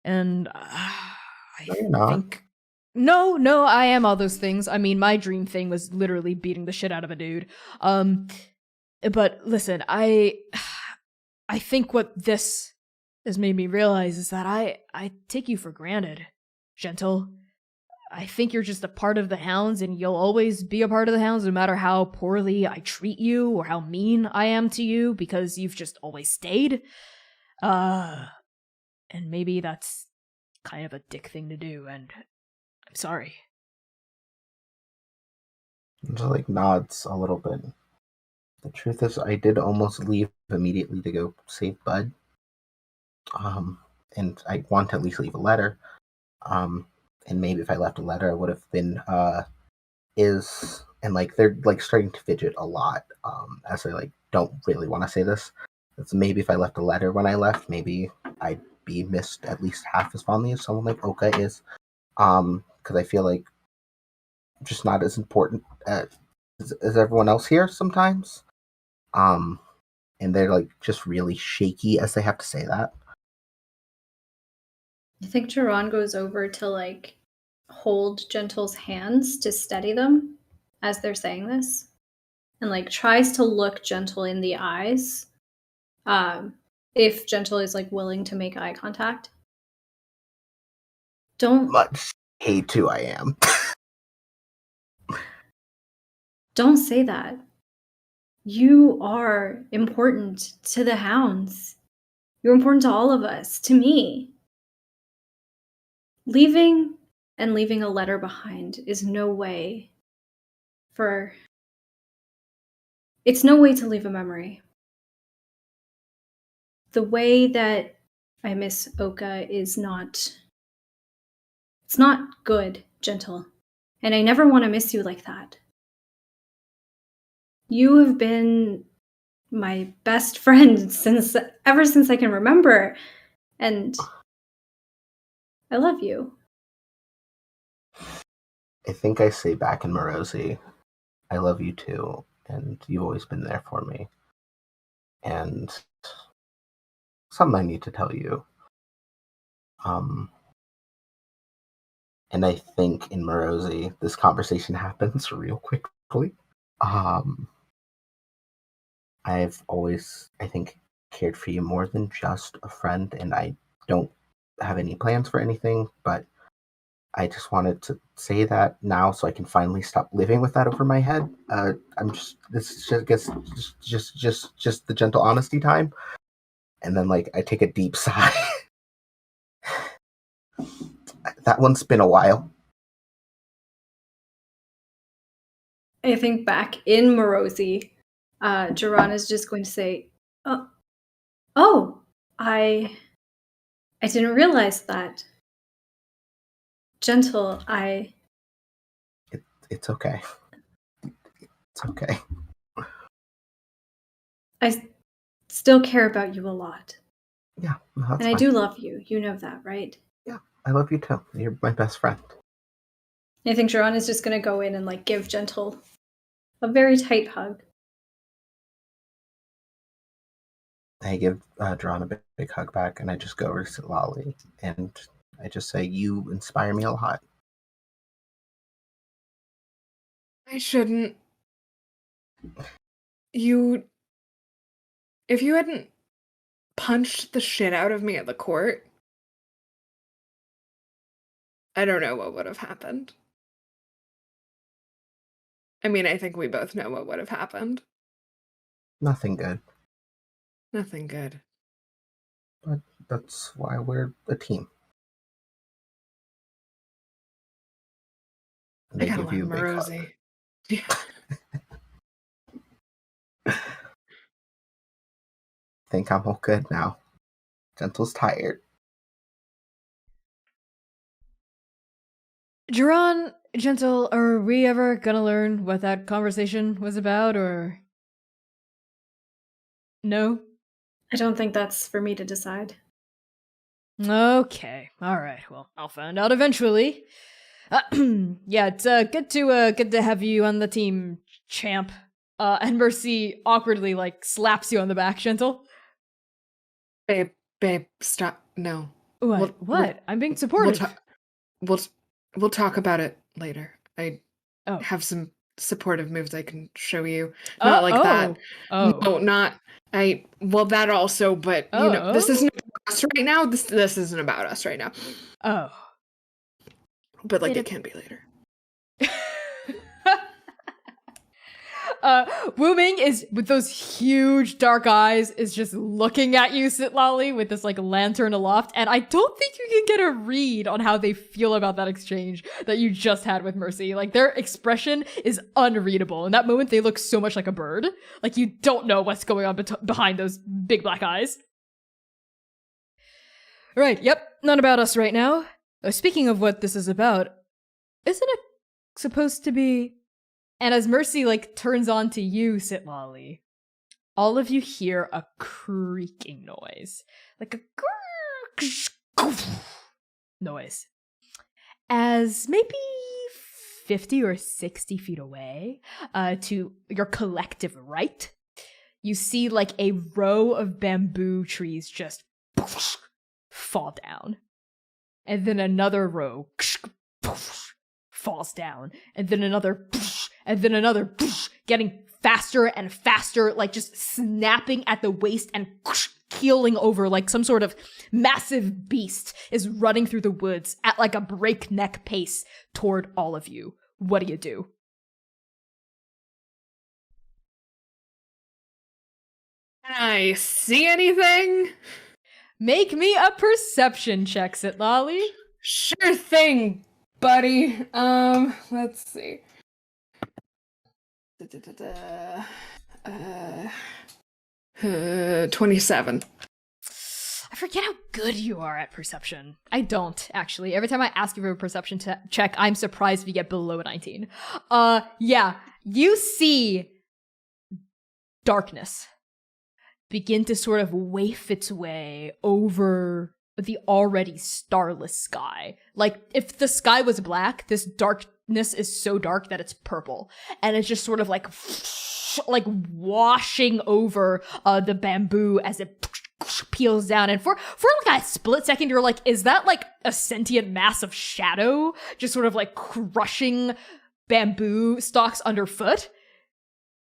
And you're not. think... No, I am all those things. I mean, my dream thing was literally beating the shit out of a dude. But listen, I think what this has made me realize is that I take you for granted, Gentle. I think you're just a part of the Hounds, and you'll always be a part of the Hounds no matter how poorly I treat you or how mean I am to you, because you've just always stayed. And maybe that's kind of a dick thing to do, and I'm sorry. Just like nods a little bit. The truth is, I did almost leave immediately to go save Bud. And I want to at least leave a letter. And maybe if I left a letter, I would have been, and like, they're like starting to fidget a lot, as I like, don't really want to say this. It's maybe if I left a letter when I left, maybe I'd be missed at least half as fondly as someone like Oka is. Because I feel like I'm just not as important as everyone else here sometimes. And they're like just really shaky as they have to say that. I think Geron goes over to like hold Gentle's hands to steady them as they're saying this, and like tries to look Gentle in the eyes. If Gentle is like willing to make eye contact. Don't Much hate who I am. don't say that. You are important to the Hounds. You're important to all of us, to me. Leaving a letter behind is no way it's no way to leave a memory. The way that I miss Oka is it's not good, Gentle. And I never want to miss you like that. You have been my best friend ever since I can remember. And I love you. I think I say back in Morosi, I love you too, and you've always been there for me. And something I need to tell you. And I think in Morosi, this conversation happens real quickly. I've always, I think, cared for you more than just a friend, and I don't have any plans for anything, but I just wanted to say that now so I can finally stop living with that over my head. This is just the gentle honesty time. And then like I take a deep sigh. That one's been a while. I think back in Morosi, Geron is just going to say, I didn't realize that. Gentle, It's okay. It's okay. I still care about you a lot. Yeah, no, that's And I fine. do love you. You know that, right? Yeah, I love you too. You're my best friend. I think Geron is just going to go in and like give Gentle a very tight hug. I give Geron a big hug back, and I just go over to Lolly, and I just say, "You inspire me a lot." I shouldn't. If you hadn't punched the shit out of me at the court, I don't know what would have happened. I mean, I think we both know what would have happened. Nothing good. Nothing good. But that's why we're a team. And I I gotta give you a love big hug. Morosi. Yeah. Think I'm all good now. Gentle's tired. Geron, Gentle, are we ever gonna learn what that conversation was about, or no? I don't think that's for me to decide. Okay, all right. Well, I'll find out eventually. Yeah, it's good to have you on the team, champ. And Mercy awkwardly like slaps you on the back, Gentle. Babe, stop. No. What? I'm being supportive. We'll talk about it later. I Oh. have some supportive moves I can show you. Not like that. Oh. No, not well, that also, but you know, this isn't about us right now. This isn't about us right now. Oh. But like it can be later. Wooming is with those huge dark eyes is just looking at you, Sitlali, with this like lantern aloft, and I don't think you can get a read on how they feel about that exchange that you just had with Mercy. Like their expression is unreadable. In that moment, they look so much like a bird. Like you don't know what's going on behind those big black eyes. Right, yep, not about us right now. Speaking of what this is about, isn't it supposed to be... And as Mercy, like, turns on to you, Sitlali, all of you hear a creaking noise. Like a noise. As maybe 50 or 60 feet away, to your collective right, you see, like, a row of bamboo trees just fall down. and then another row falls down, and then another, and then another, getting faster and faster, like just snapping at the waist and keeling over like some sort of massive beast is running through the woods at like a breakneck pace toward all of you. What do you do? Can I see anything? Make me a perception check, Sitlali. Sure thing, buddy. Let's see. 27. I forget how good you are at perception. I don't, actually. Every time I ask you for a perception check, I'm surprised if you get below a 19. Yeah, you see darkness begin to sort of waft its way over the already starless sky. Like, if the sky was black, this darkness is so dark that it's purple. And it's just sort of like washing over the bamboo as it peels down. And for like a split second, you're like, is that like a sentient mass of shadow just sort of like crushing bamboo stalks underfoot?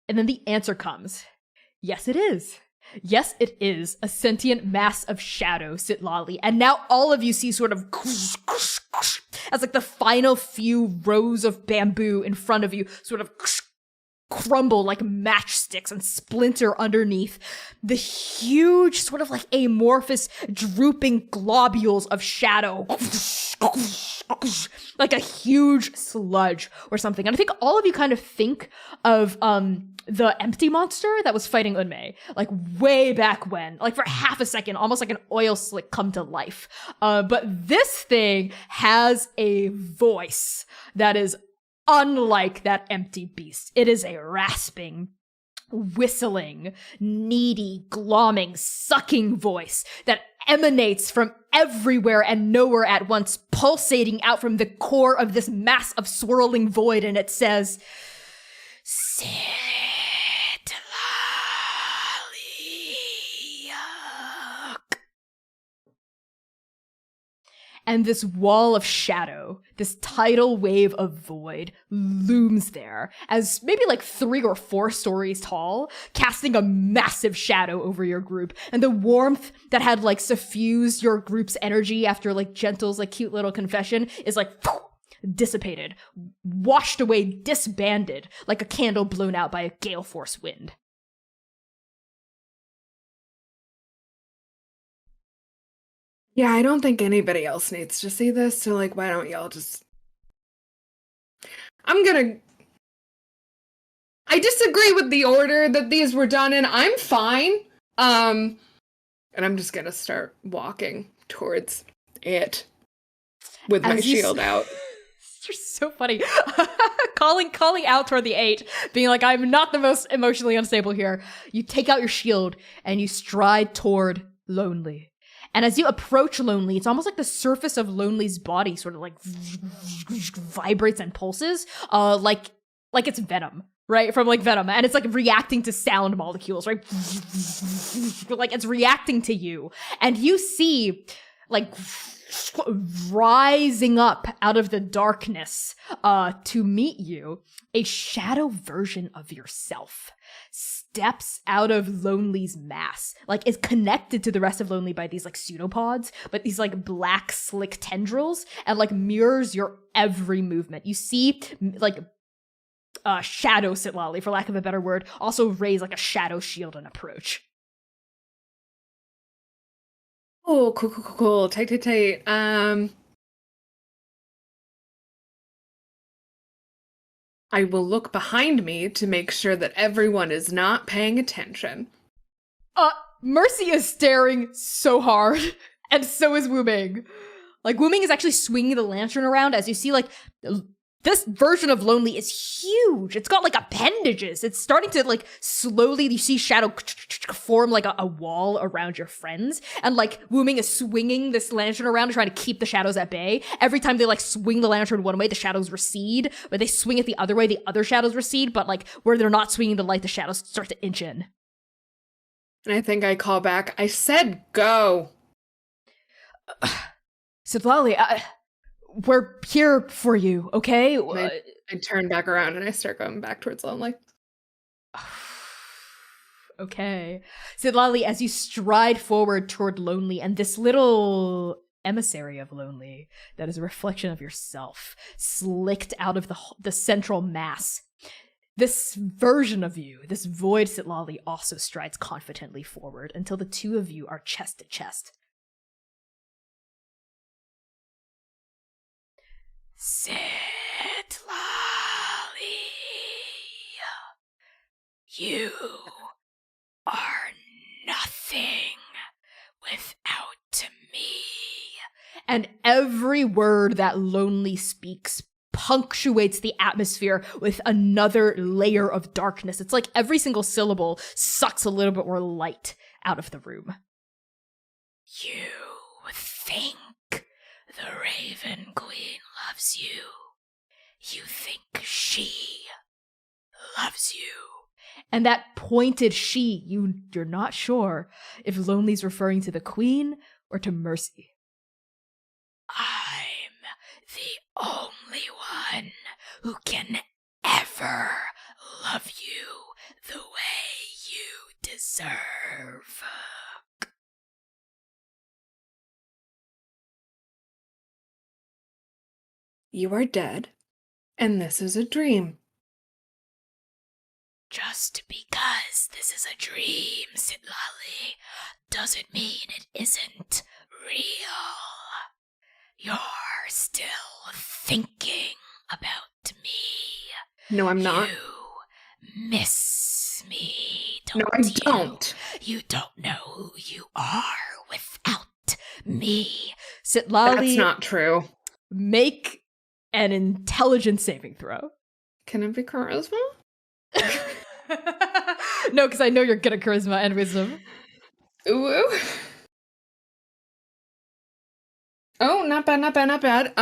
And then the answer comes. Yes, it is. Yes, it is a sentient mass of shadow, Sitlali. And now all of you see sort of as like the final few rows of bamboo in front of you sort of crumble like matchsticks and splinter underneath the huge sort of like amorphous drooping globules of shadow. Like a huge sludge or something. And I think all of you kind of think of the empty monster that was fighting Unmei, like way back when, like for half a second, almost like an oil slick come to life. But this thing has a voice that is unlike that empty beast. It is a rasping, whistling, needy, glomming, sucking voice that emanates from everywhere and nowhere at once, pulsating out from the core of this mass of swirling void, and it says, and this wall of shadow, this tidal wave of void, looms there as maybe like 3 or 4 stories tall, casting a massive shadow over your group. And the warmth that had like suffused your group's energy after like Gentle's like cute little confession is like dissipated, washed away, disbanded, like a candle blown out by a gale force wind. Yeah, I don't think anybody else needs to see this, so like, why don't y'all just... I disagree with the order that these were done in. I'm fine. And I'm just gonna start walking towards it with my shield out. You're so funny. calling out toward the 8, being like, I'm not the most emotionally unstable here. You take out your shield and you stride toward Lonely. And as you approach Lonely, it's almost like the surface of Lonely's body sort of like vibrates and pulses, like it's venom, right? From like Venom. And it's like reacting to sound molecules, right? Like it's reacting to you. And you see like rising up out of the darkness to meet you, a shadow version of yourself steps out of Lonely's mass, like is connected to the rest of Lonely by these like pseudopods, but these like black slick tendrils, and like mirrors your every movement. You see like shadow Sitlali, for lack of a better word, also raise like a shadow shield and approach. Oh, cool. Tight. I will look behind me to make sure that everyone is not paying attention. Mercy is staring so hard, and so is Wooming. Like, Wooming is actually swinging the lantern around as you see, like, this version of Lonely is huge. It's got, like, appendages. It's starting to, like, slowly, you see shadow form, like, a wall around your friends. And, like, Wooming is swinging this lantern around, trying to keep the shadows at bay. Every time they, like, swing the lantern one way, the shadows recede. When they swing it the other way, the other shadows recede. But, like, where they're not swinging the light, the shadows start to inch in. And I think I call back, I said go. Sitlali, we're here for you, okay? I turn back around and I start going back towards Lonely. Okay. Sitlali, as you stride forward toward Lonely, and this little emissary of Lonely that is a reflection of yourself, slicked out of the central mass. This version of you, this void Sitlali, also strides confidently forward until the two of you are chest to chest. Sitlali, you are nothing without me. And every word that Lonely speaks punctuates the atmosphere with another layer of darkness. It's like every single syllable sucks a little bit more light out of the room. You think the Raven Queen loves you. You think she loves you. And that pointed she, you're not sure if Lonely's referring to the Queen or to Mercy. I'm the only one who can ever love you the way you deserve. You are dead, and this is a dream. Just because this is a dream, Sitlali, doesn't mean it isn't real. You're still thinking about me. No, I'm not. You miss me, don't No, I don't. You don't know who you are without me. Sitlali, That's not true. make an intelligence saving throw. Can it be charisma? No, because I know you're good at charisma and wisdom. Ooh. Oh, not bad, not bad, not bad.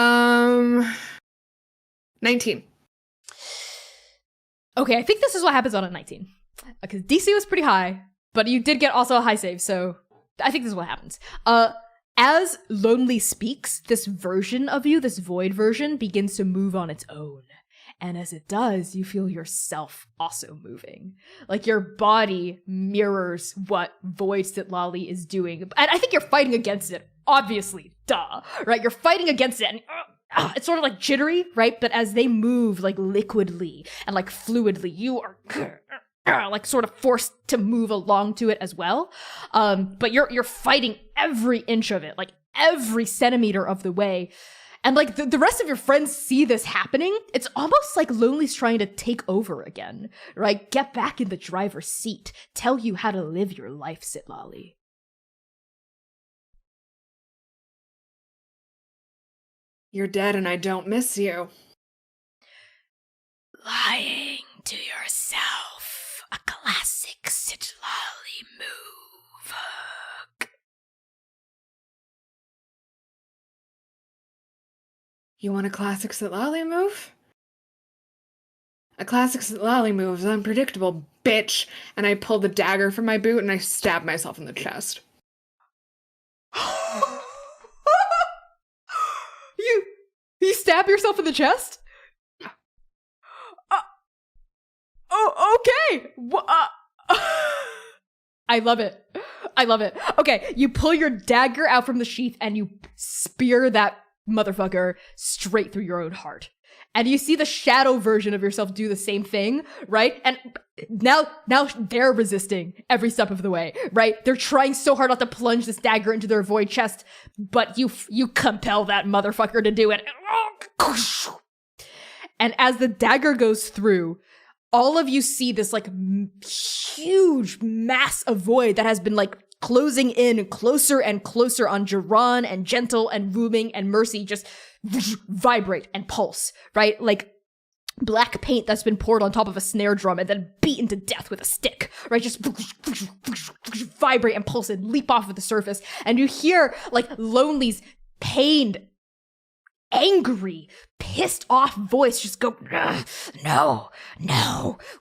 19. Okay, I think this is what happens on a 19. Because DC was pretty high, but you did get also a high save, so I think this is what happens. As Lonely speaks, this version of you, this void version, begins to move on its own. And as it does, you feel yourself also moving. Like your body mirrors what Void Sitlali is doing. And I think you're fighting against it, obviously, duh, right? You're fighting against it, and it's sort of like jittery, right? But as they move like liquidly and like fluidly, you are like sort of forced to move along to it as well. But you're fighting every inch of it, like every centimeter of the way. And like the rest of your friends see this happening. It's almost like Lonely's trying to take over again, right? Get back in the driver's seat. Tell you how to live your life, Sitlali. You're dead and I don't miss you. Lying to yourself. A classic Sitlali move. You want a classic Sitlali move? A classic Sitlali move is unpredictable, bitch. And I pull the dagger from my boot and I stab myself in the chest. You stab yourself in the chest? Oh, okay. I love it. I love it. Okay, you pull your dagger out from the sheath and you spear that motherfucker straight through your own heart. And you see the shadow version of yourself do the same thing, right? And now they're resisting every step of the way, right? They're trying so hard not to plunge this dagger into their void chest, but you compel that motherfucker to do it. And as the dagger goes through, all of you see this like huge mass of void that has been like closing in closer and closer on Geron and Gentle and Wooming and Mercy, just vibrate and pulse, right? Like black paint that's been poured on top of a snare drum and then beaten to death with a stick, right? Just vibrate and pulse and leap off of the surface. And you hear like Lonely's pained, angry, pissed off voice just go, No,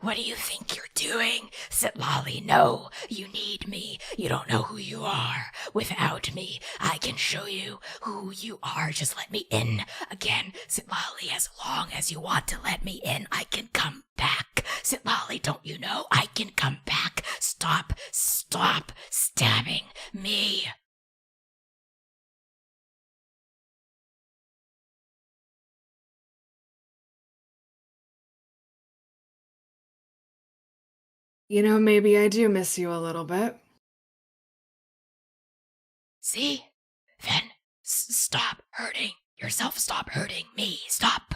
what do you think you're doing? Sitlali, no, you need me. You don't know who you are. Without me, I can show you who you are. Just let me in. Again, Sitlali, as long as you want to let me in, I can come back. Sitlali, don't you know I can come back? Stop stabbing me. Maybe I do miss you a little bit. See? Then stop hurting yourself. Stop hurting me. Stop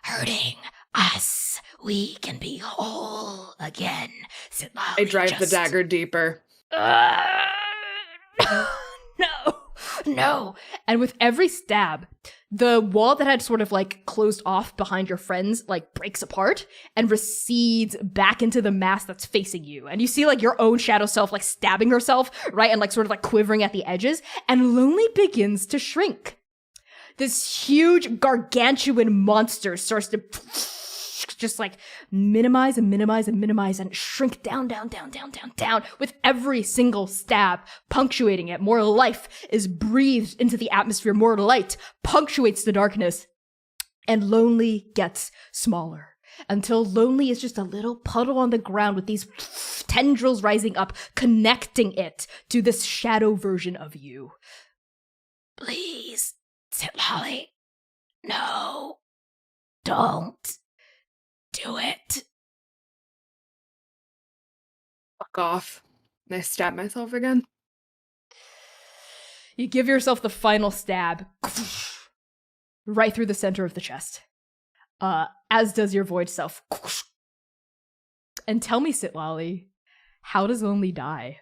hurting us. We can be whole again. Sitlali, I drive the dagger deeper. No. and with every stab, the wall that had sort of like closed off behind your friends like breaks apart and recedes back into the mass that's facing you. And you see like your own shadow self like stabbing herself, right? And like sort of like quivering at the edges. And Lonely begins to shrink. This huge gargantuan monster starts to just like minimize and shrink down with every single stab, punctuating it. More life is breathed into the atmosphere, more light punctuates the darkness, and Lonely gets smaller until Lonely is just a little puddle on the ground with these tendrils rising up, connecting it to this shadow version of you. Please, Sitlali, no, don't do it. Fuck off. And I stab myself again. You give yourself the final stab right through the center of the chest, as does your void self. And tell me, Sitlali, how does Lonely die?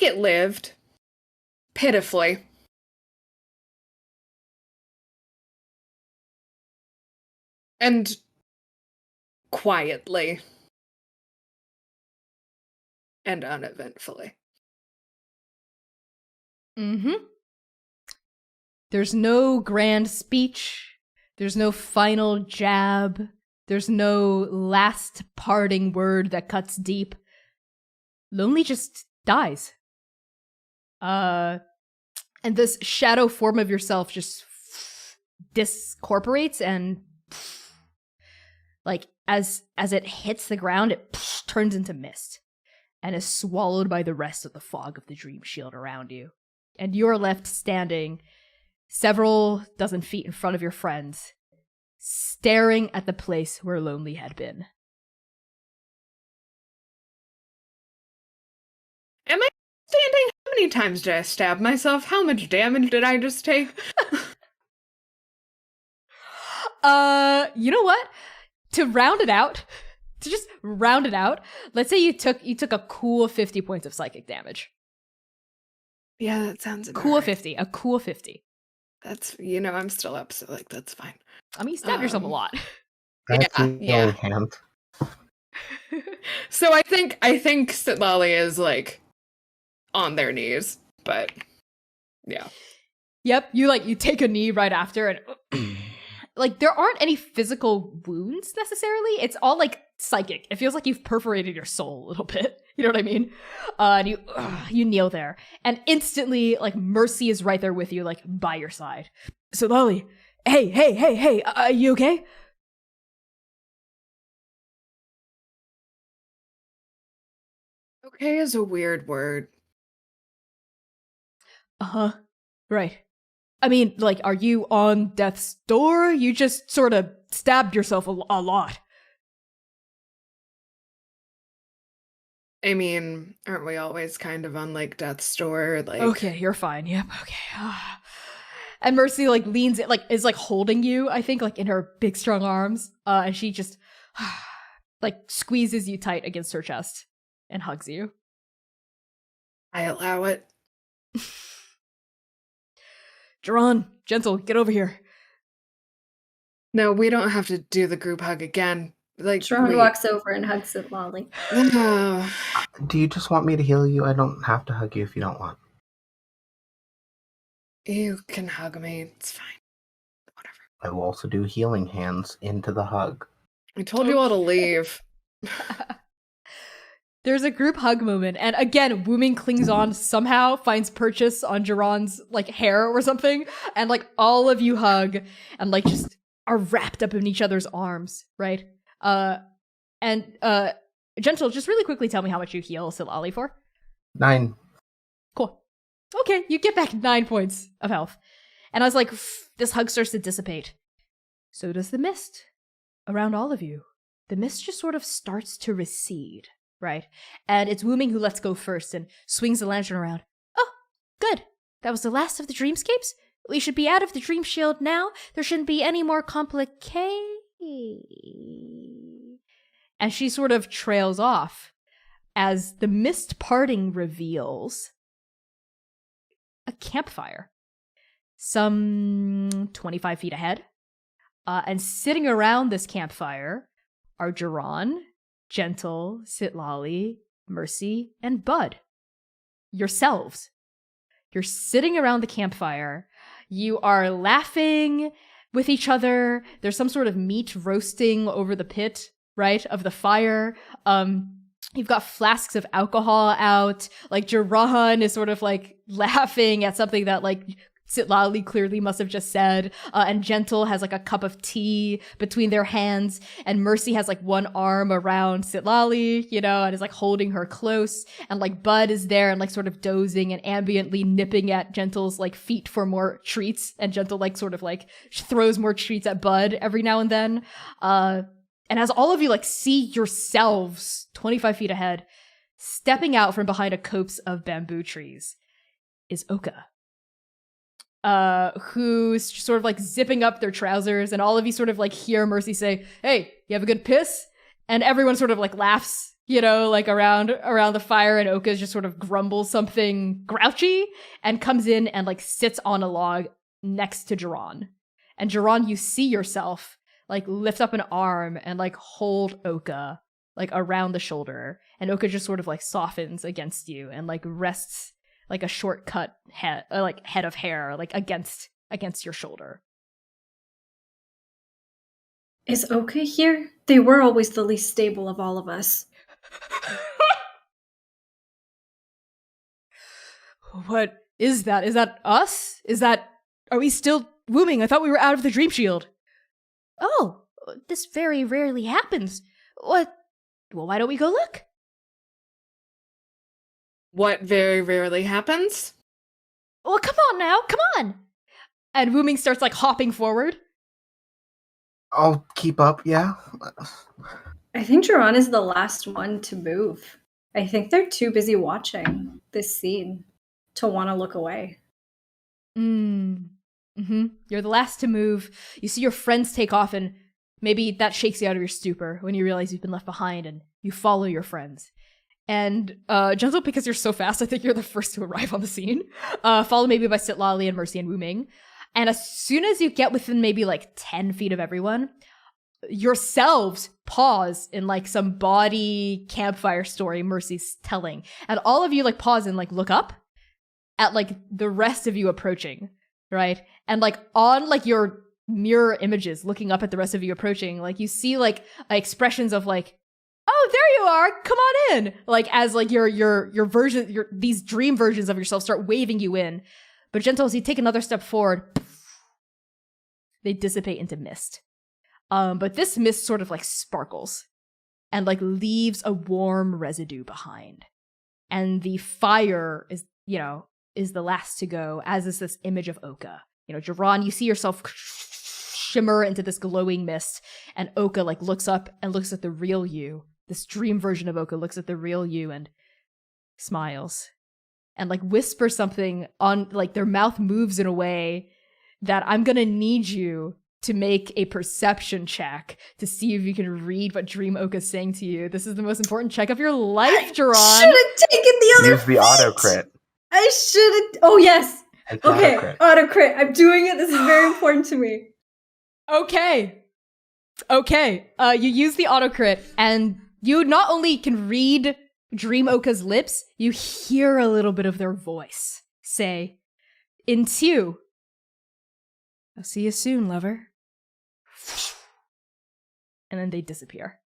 It lived. Pitifully. And quietly. And uneventfully. There's no grand speech. There's no final jab. There's no last parting word that cuts deep. Lonely just dies. And this shadow form of yourself just discorporates and like as it hits the ground, it turns into mist and is swallowed by the rest of the fog of the dream shield around you. And you're left standing several dozen feet in front of your friends, staring at the place where Lonely had been. Am I standing? How many times did I stab myself? How much damage did I just take? You know what? To just round it out, let's say you took a cool 50 points of psychic damage. Yeah, that sounds about Cool right. 50, a cool 50. That's, I'm still up, so that's fine. I mean, you stabbed yourself a lot. That's Yeah. no hand. So I think Sitlali is like on their knees, but yeah. Yep, you take a knee right after, and like there aren't any physical wounds necessarily. It's all like psychic. It feels like you've perforated your soul a little bit. You know what I mean? And you kneel there, and instantly, like Mercy is right there with you, like by your side. So Lolly, hey, are you okay? Okay is a weird word. Uh-huh. Right. I mean, like, are you on death's door? You just sort of stabbed yourself a lot. I mean, aren't we always kind of on like death's door? Like, Okay, you're fine. Yep, okay. And Mercy, like, leans it, like, is, like, holding you, I think, like, in her big, strong arms. And she just, like, squeezes you tight against her chest and hugs you. I allow it. Geron, gentle, get over here. No, we don't have to do the group hug again. Like, Geron wait. walks over and hugs Lolly. Do you just want me to heal you? I don't have to hug you if you don't want. You can hug me. It's fine. Whatever. I will also do healing hands into the hug. I told you all to leave. There's a group hug moment, and again, Wooming clings on somehow, finds purchase on Geron's like hair or something, and like all of you hug and like just are wrapped up in each other's arms, right? Gentle, just really quickly tell me how much you heal Silali for. 9. Cool. Okay, you get back 9 points of health. And I was like, this hug starts to dissipate. So does the mist around all of you. The mist just sort of starts to recede, right? And it's Wooming who lets go first and swings the lantern around. Oh, good. That was the last of the dreamscapes. We should be out of the dream shield now. There shouldn't be any more complications. And she sort of trails off as the mist parting reveals a campfire some 25 feet ahead. And sitting around this campfire are Geron, Gentle, Sitlali, Mercy, and Bud. Yourselves. You're sitting around the campfire. You are laughing with each other. There's some sort of meat roasting over the pit, right, of the fire. You've got flasks of alcohol out. Like, Geron is sort of, like, laughing at something that, like, Sitlali clearly must have just said. And Gentle has, like, a cup of tea between their hands. And Mercy has, like, one arm around Sitlali, you know, and is, like, holding her close. And, like, Bud is there and, like, sort of dozing and ambiently nipping at Gentle's, like, feet for more treats. And Gentle, like, sort of, like, throws more treats at Bud every now and then. And as all of you, like, see yourselves 25 feet ahead, stepping out from behind a copse of bamboo trees is Oka. Who's sort of, like, zipping up their trousers, and all of you sort of, like, hear Mercy say, "Hey, you have a good piss?" And everyone sort of, like, laughs, you know, like, around the fire, and Oka just sort of grumbles something grouchy and comes in and, like, sits on a log next to Geron. And Geron, you see yourself, like, lift up an arm and, like, hold Oka, like, around the shoulder. And Oka just sort of, like, softens against you and, like, rests, like, a shortcut head of hair, like, against your shoulder. Is Oka here? They were always the least stable of all of us. What is that? Is that us? Are we still Wooming? I thought we were out of the dream shield. Oh, this very rarely happens. What? Well, why don't we go look? What very rarely happens? Well, come on now, come on! And Wooming starts, like, hopping forward. I'll keep up, yeah. I think Geron is the last one to move. I think they're too busy watching this scene to want to look away. You're the last to move. You see your friends take off, and maybe that shakes you out of your stupor when you realize you've been left behind, and you follow your friends. And Gentle, because you're so fast, I think you're the first to arrive on the scene. Followed maybe by Sitlali and Mercy and Wooming. And as soon as you get within maybe, like, 10 feet of everyone, yourselves pause in, like, some bawdy campfire story Mercy's telling. And all of you, like, pause and, like, look up at, like, the rest of you approaching, right? And, like, on, like, your mirror images looking up at the rest of you approaching, like, you see, like, expressions of, like, "Oh, there you are, come on in," like, as, like, these dream versions of yourself start waving you in. But Gentle, as you take another step forward, they dissipate into mist. But this mist sort of, like, sparkles and, like, leaves a warm residue behind. And the fire is the last to go, as is this image of Oka. You know, Geron, you see yourself shimmer into this glowing mist, and Oka, like, looks up and looks at the real you. This dream version of Oka looks at the real you and smiles and, like, whispers something on, like, their mouth moves in a way that I'm gonna need you to make a perception check to see if you can read what Dream Oka's saying to you. This is the most important check of your life, Geron. I should have taken the other Use the feat. auto crit. I should have. Oh, yes. It's Okay, auto-crit. auto crit. I'm doing it. This is very important to me. Okay. Okay, you use the auto crit, and you not only can read Dream Oka's lips, you hear a little bit of their voice say, "Into. I'll see you soon, lover." And then they disappear.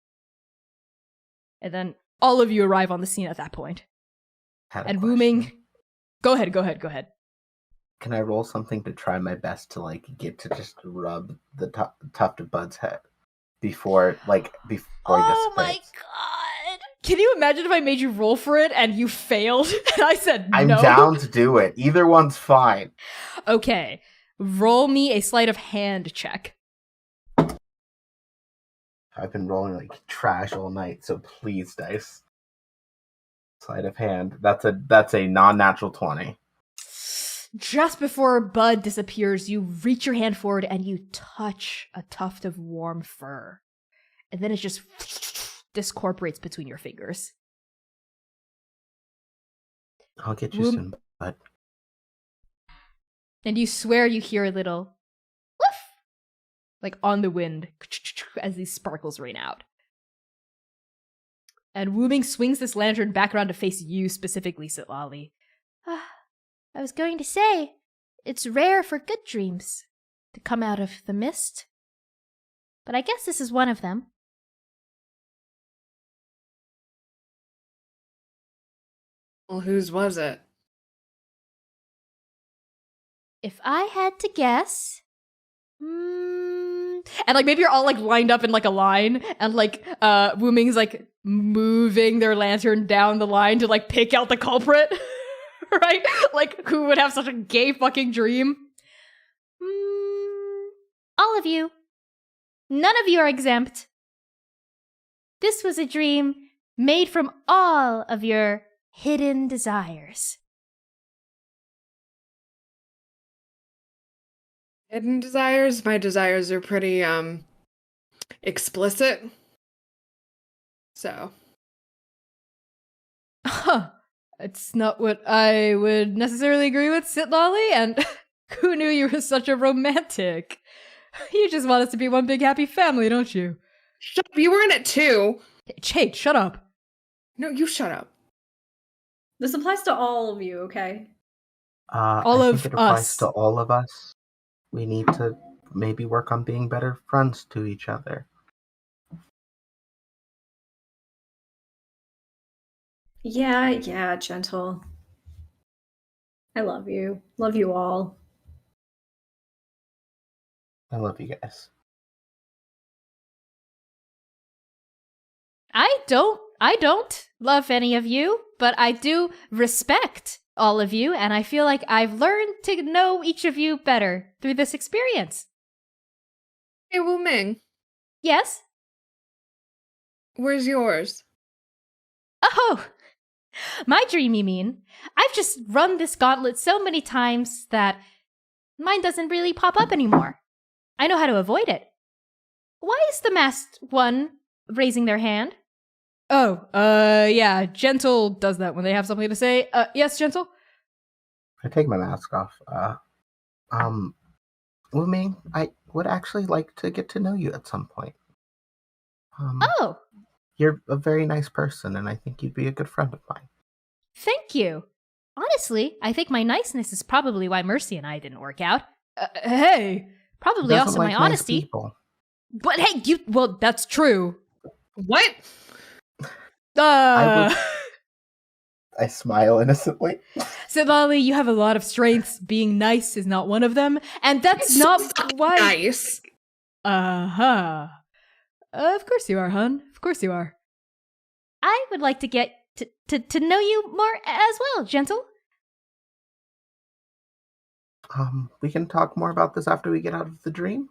And then all of you arrive on the scene at that point. Had a And question. Wooming, go ahead. Can I roll something to try my best to like get to just rub the tuft of Bud's head before he dissipates? Oh my god! Can you imagine if I made you roll for it and you failed? And I said no. I'm down to do it. Either one's fine. Okay, roll me a sleight of hand check. I've been rolling like trash all night, so please, dice. Sleight of hand. That's a non-natural 20. Just before Bud disappears, you reach your hand forward and you touch a tuft of warm fur. And then it just discorporates between your fingers. I'll get you soon, Bud. And you swear you hear a little woof, like on the wind, as these sparkles rain out. And Wooming swings this lantern back around to face you specifically, Sitlali. I was going to say, it's rare for good dreams to come out of the mist. But I guess this is one of them. Well, whose was it? If I had to guess, And like maybe you're all like lined up in like a line, and like Wooming's like moving their lantern down the line to like pick out the culprit. Right? Like, who would have such a gay fucking dream? all of you. None of you are exempt. This was a dream made from all of your hidden desires. Hidden desires? My desires are pretty, explicit. So. Huh. It's not what I would necessarily agree with, Sitlali, and who knew you were such a romantic? You just want us to be one big happy family, don't you? Shut up, you were in it too! Jade, shut up. No, you shut up. This applies to all of you, okay? All I of think it applies us. to all of us. We need to maybe work on being better friends to each other. Yeah, gentle. I love you. Love you all. I love you guys. I don't love any of you, but I do respect all of you, and I feel like I've learned to know each of you better through this experience. Hey, Wooming, Yes? where's yours? Oh, my dream, you mean? I've just run this gauntlet so many times that mine doesn't really pop up anymore. I know how to avoid it. Why is the masked one raising their hand? Oh, yeah, Gentle does that when they have something to say. Yes, Gentle? I take my mask off. Wooming, I would actually like to get to know you at some point. Oh, You're a very nice person, and I think you'd be a good friend of mine. thank you. Honestly, I think my niceness is probably why Mercy and I didn't work out. Hey, probably Doesn't also like my nice honesty. people. But hey, well, that's true. What? I smile innocently. Sitlali, you have a lot of strengths. Being nice is not one of them, and that's So not fucking why. nice. Uh-huh. Of course you are, hun. Of course you are. I would like to get to know you more as well, Gentle. We can talk more about this after we get out of the dream.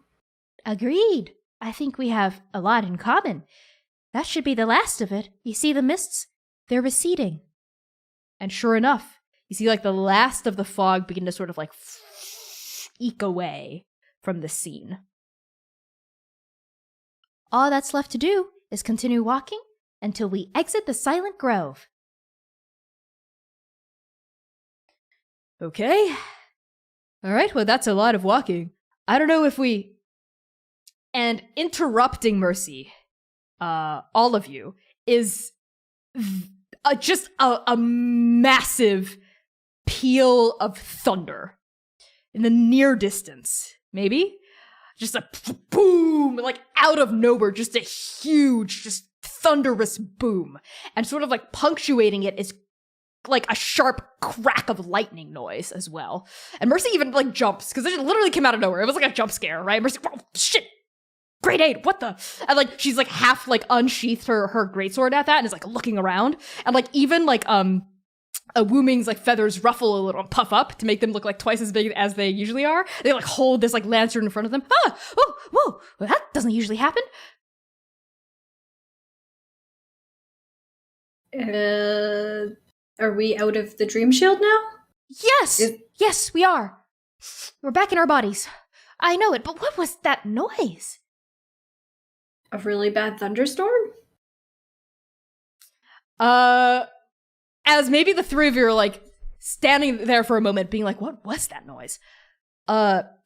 Agreed. I think we have a lot in common. That should be the last of it. You see the mists? They're receding. And sure enough, you see like the last of the fog begin to sort of like eke away from the scene. All that's left to do is continue walking until we exit the Silent Grove. Okay. All right, well, that's a lot of walking. I don't know if we... And interrupting Mercy, all of you, is just a massive peal of thunder in the near distance. Maybe? Just a boom, like out of nowhere, just a huge, just thunderous boom. And sort of like punctuating it is like a sharp crack of lightning noise as well. And Mercy even like jumps, because it literally came out of nowhere. It was like a jump scare, right? Mercy, oh, shit! Grade 8, what the? And like she's like half like unsheathed her greatsword at that and is like looking around. And like even like a Wooming's like feathers ruffle a little and puff up to make them look like twice as big as they usually are. They like hold this like lantern in front of them. Ah! Whoa! Whoa! Well, that doesn't usually happen. Are we out of the dream shield now? Yes! Yes, we are. We're back in our bodies. I know it, but what was that noise? A really bad thunderstorm? As maybe the three of you are like standing there for a moment being like, what was that noise?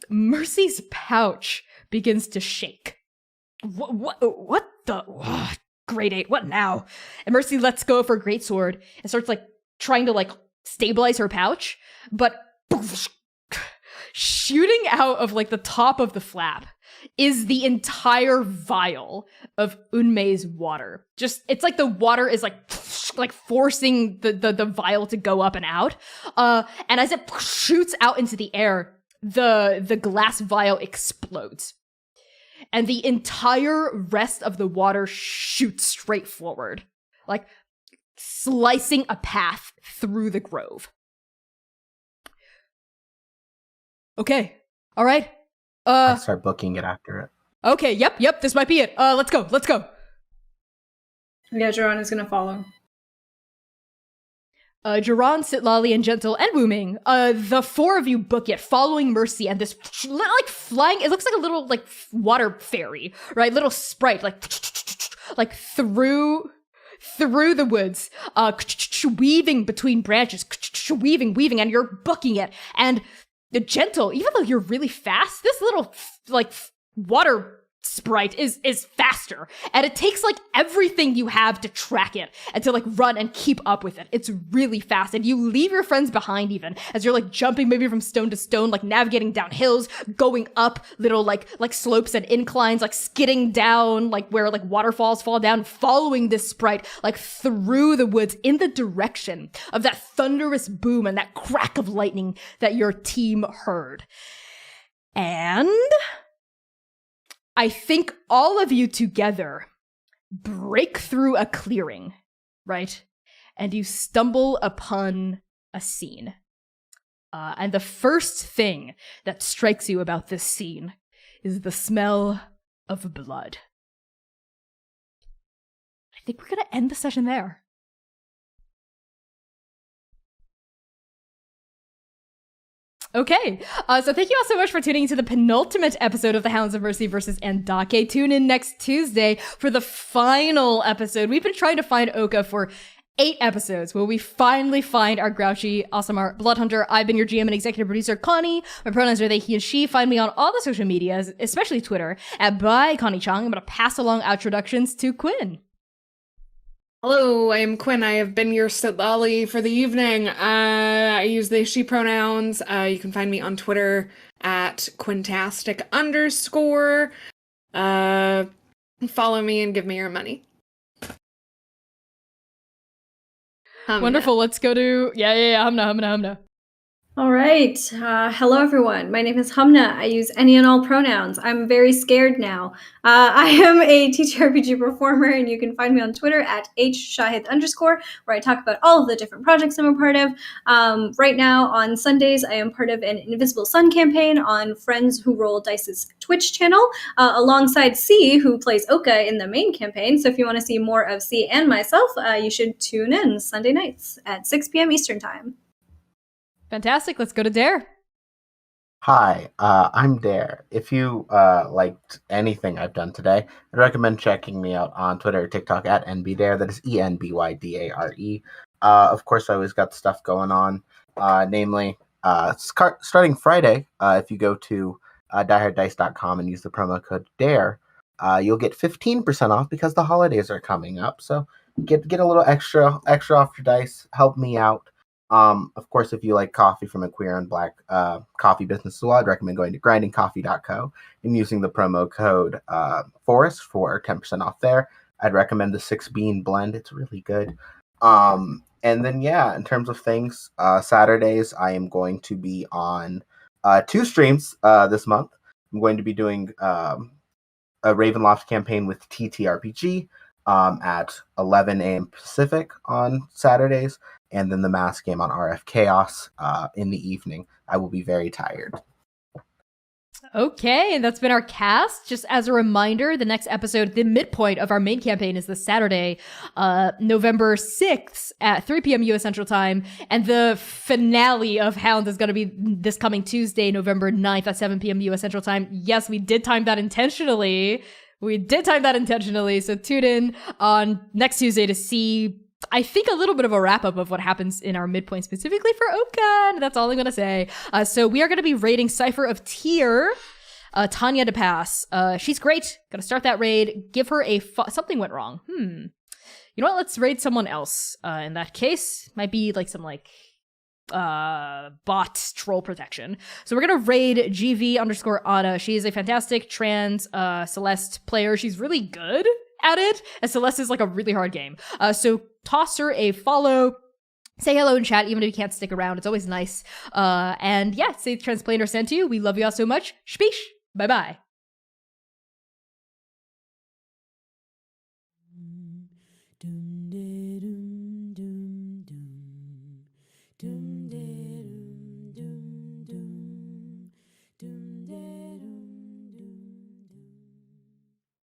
Mercy's pouch begins to shake. What the? Grade 8, what now? And Mercy lets go of her greatsword and starts like trying to like stabilize her pouch, but shooting out of like the top of the flap is the entire vial of Unmei's water. Just, it's like the water is like forcing the vial to go up and out. And as it shoots out into the air, the glass vial explodes. And the entire rest of the water shoots straight forward, like slicing a path through the grove. Okay. All right. I start booking it after it. Okay, yep, this might be it. Let's go. Yeah, Geron is gonna follow. Geron, Sitlali, and Gentle, and Wooming, the four of you book it, following Mercy, and this, like, flying, it looks like a little, like, water fairy, right? Little sprite, like, through the woods, weaving between branches, weaving, and you're booking it, and the Gentle, even though you're really fast, this little, like, water sprite is faster, and it takes like everything you have to track it and to like run and keep up with it. It's really fast, and you leave your friends behind even as you're like jumping maybe from stone to stone, like navigating down hills, going up little like slopes and inclines, like skidding down like where like waterfalls fall down, following this sprite like through the woods in the direction of that thunderous boom and that crack of lightning that your team heard. And I think all of you together break through a clearing, right? And you stumble upon a scene. And the first thing that strikes you about this scene is the smell of blood. I think we're going to end the session there. Okay, so thank you all so much for tuning into the penultimate episode of the Hounds of Mercy versus Andake. Tune in next Tuesday for the final episode. We've been trying to find Oka for 8 episodes. Will we finally find our grouchy, awesome art blood hunter? I've been your GM and executive producer, Connie. My pronouns are they, he, and she. Find me on all the social medias, especially Twitter, at by Connie Chong. I'm going to pass along introductions to Quinn. Hello, I am Quinn. I have been your Sitlali for the evening. I use they, she pronouns. You can find me on Twitter at Quintastic_. Follow me and give me your money. Wonderful. Let's go to Humna. All right. Hello, everyone. My name is Humna. I use any and all pronouns. I'm very scared now. I am a TTRPG performer, and you can find me on Twitter at @shahid_, where I talk about all of the different projects I'm a part of. Right now, on Sundays, I am part of an Invisible Sun campaign on Friends Who Roll Dice's Twitch channel, alongside C, who plays Oka in the main campaign. So if you want to see more of C and myself, you should tune in Sunday nights at 6 p.m. Eastern Time. Fantastic. Let's go to Dare. Hi, I'm Dare. If you liked anything I've done today, I'd recommend checking me out on Twitter or TikTok at NBDare. That is ENBYDARE. Of course, I always got stuff going on, namely starting Friday, if you go to dieharddice.com and use the promo code DARE, you'll get 15% off because the holidays are coming up. So get a little extra off your dice. Help me out. Of course, if you like coffee from a queer and black coffee business as well, I'd recommend going to grindingcoffee.co and using the promo code Forest for 10% off there. I'd recommend the 6-bean blend. It's really good. And then, in terms of things, Saturdays, I am going to be on 2 streams this month. I'm going to be doing a Ravenloft campaign with TTRPG at 11 a.m. Pacific on Saturdays, and then the mass game on RF Chaos in the evening. I will be very tired. Okay, and that's been our cast. Just as a reminder, the next episode, the midpoint of our main campaign is this Saturday, November 6th at 3 p.m. U.S. Central Time. And the finale of Hounds is going to be this coming Tuesday, November 9th at 7 p.m. U.S. Central Time. Yes, we did time that intentionally. So tune in on next Tuesday to see, I think, a little bit of a wrap-up of what happens in our midpoint, specifically for Okan. That's all I'm going to say. So we are going to be raiding Cypher of Tyr, Tanya DePass. She's great. Going to start that raid. Give her a... something went wrong. You know what? Let's raid someone else. In that case, might be like some bot troll protection. So we're going to raid GV_Anna. She is a fantastic trans Celeste player. She's really good at it, and Celeste is like a really hard game. So toss her a follow, say hello in chat, even if you can't stick around. It's always nice. And say Transplanar sent you. We love you all so much. Shpeesh. Bye-bye. Doom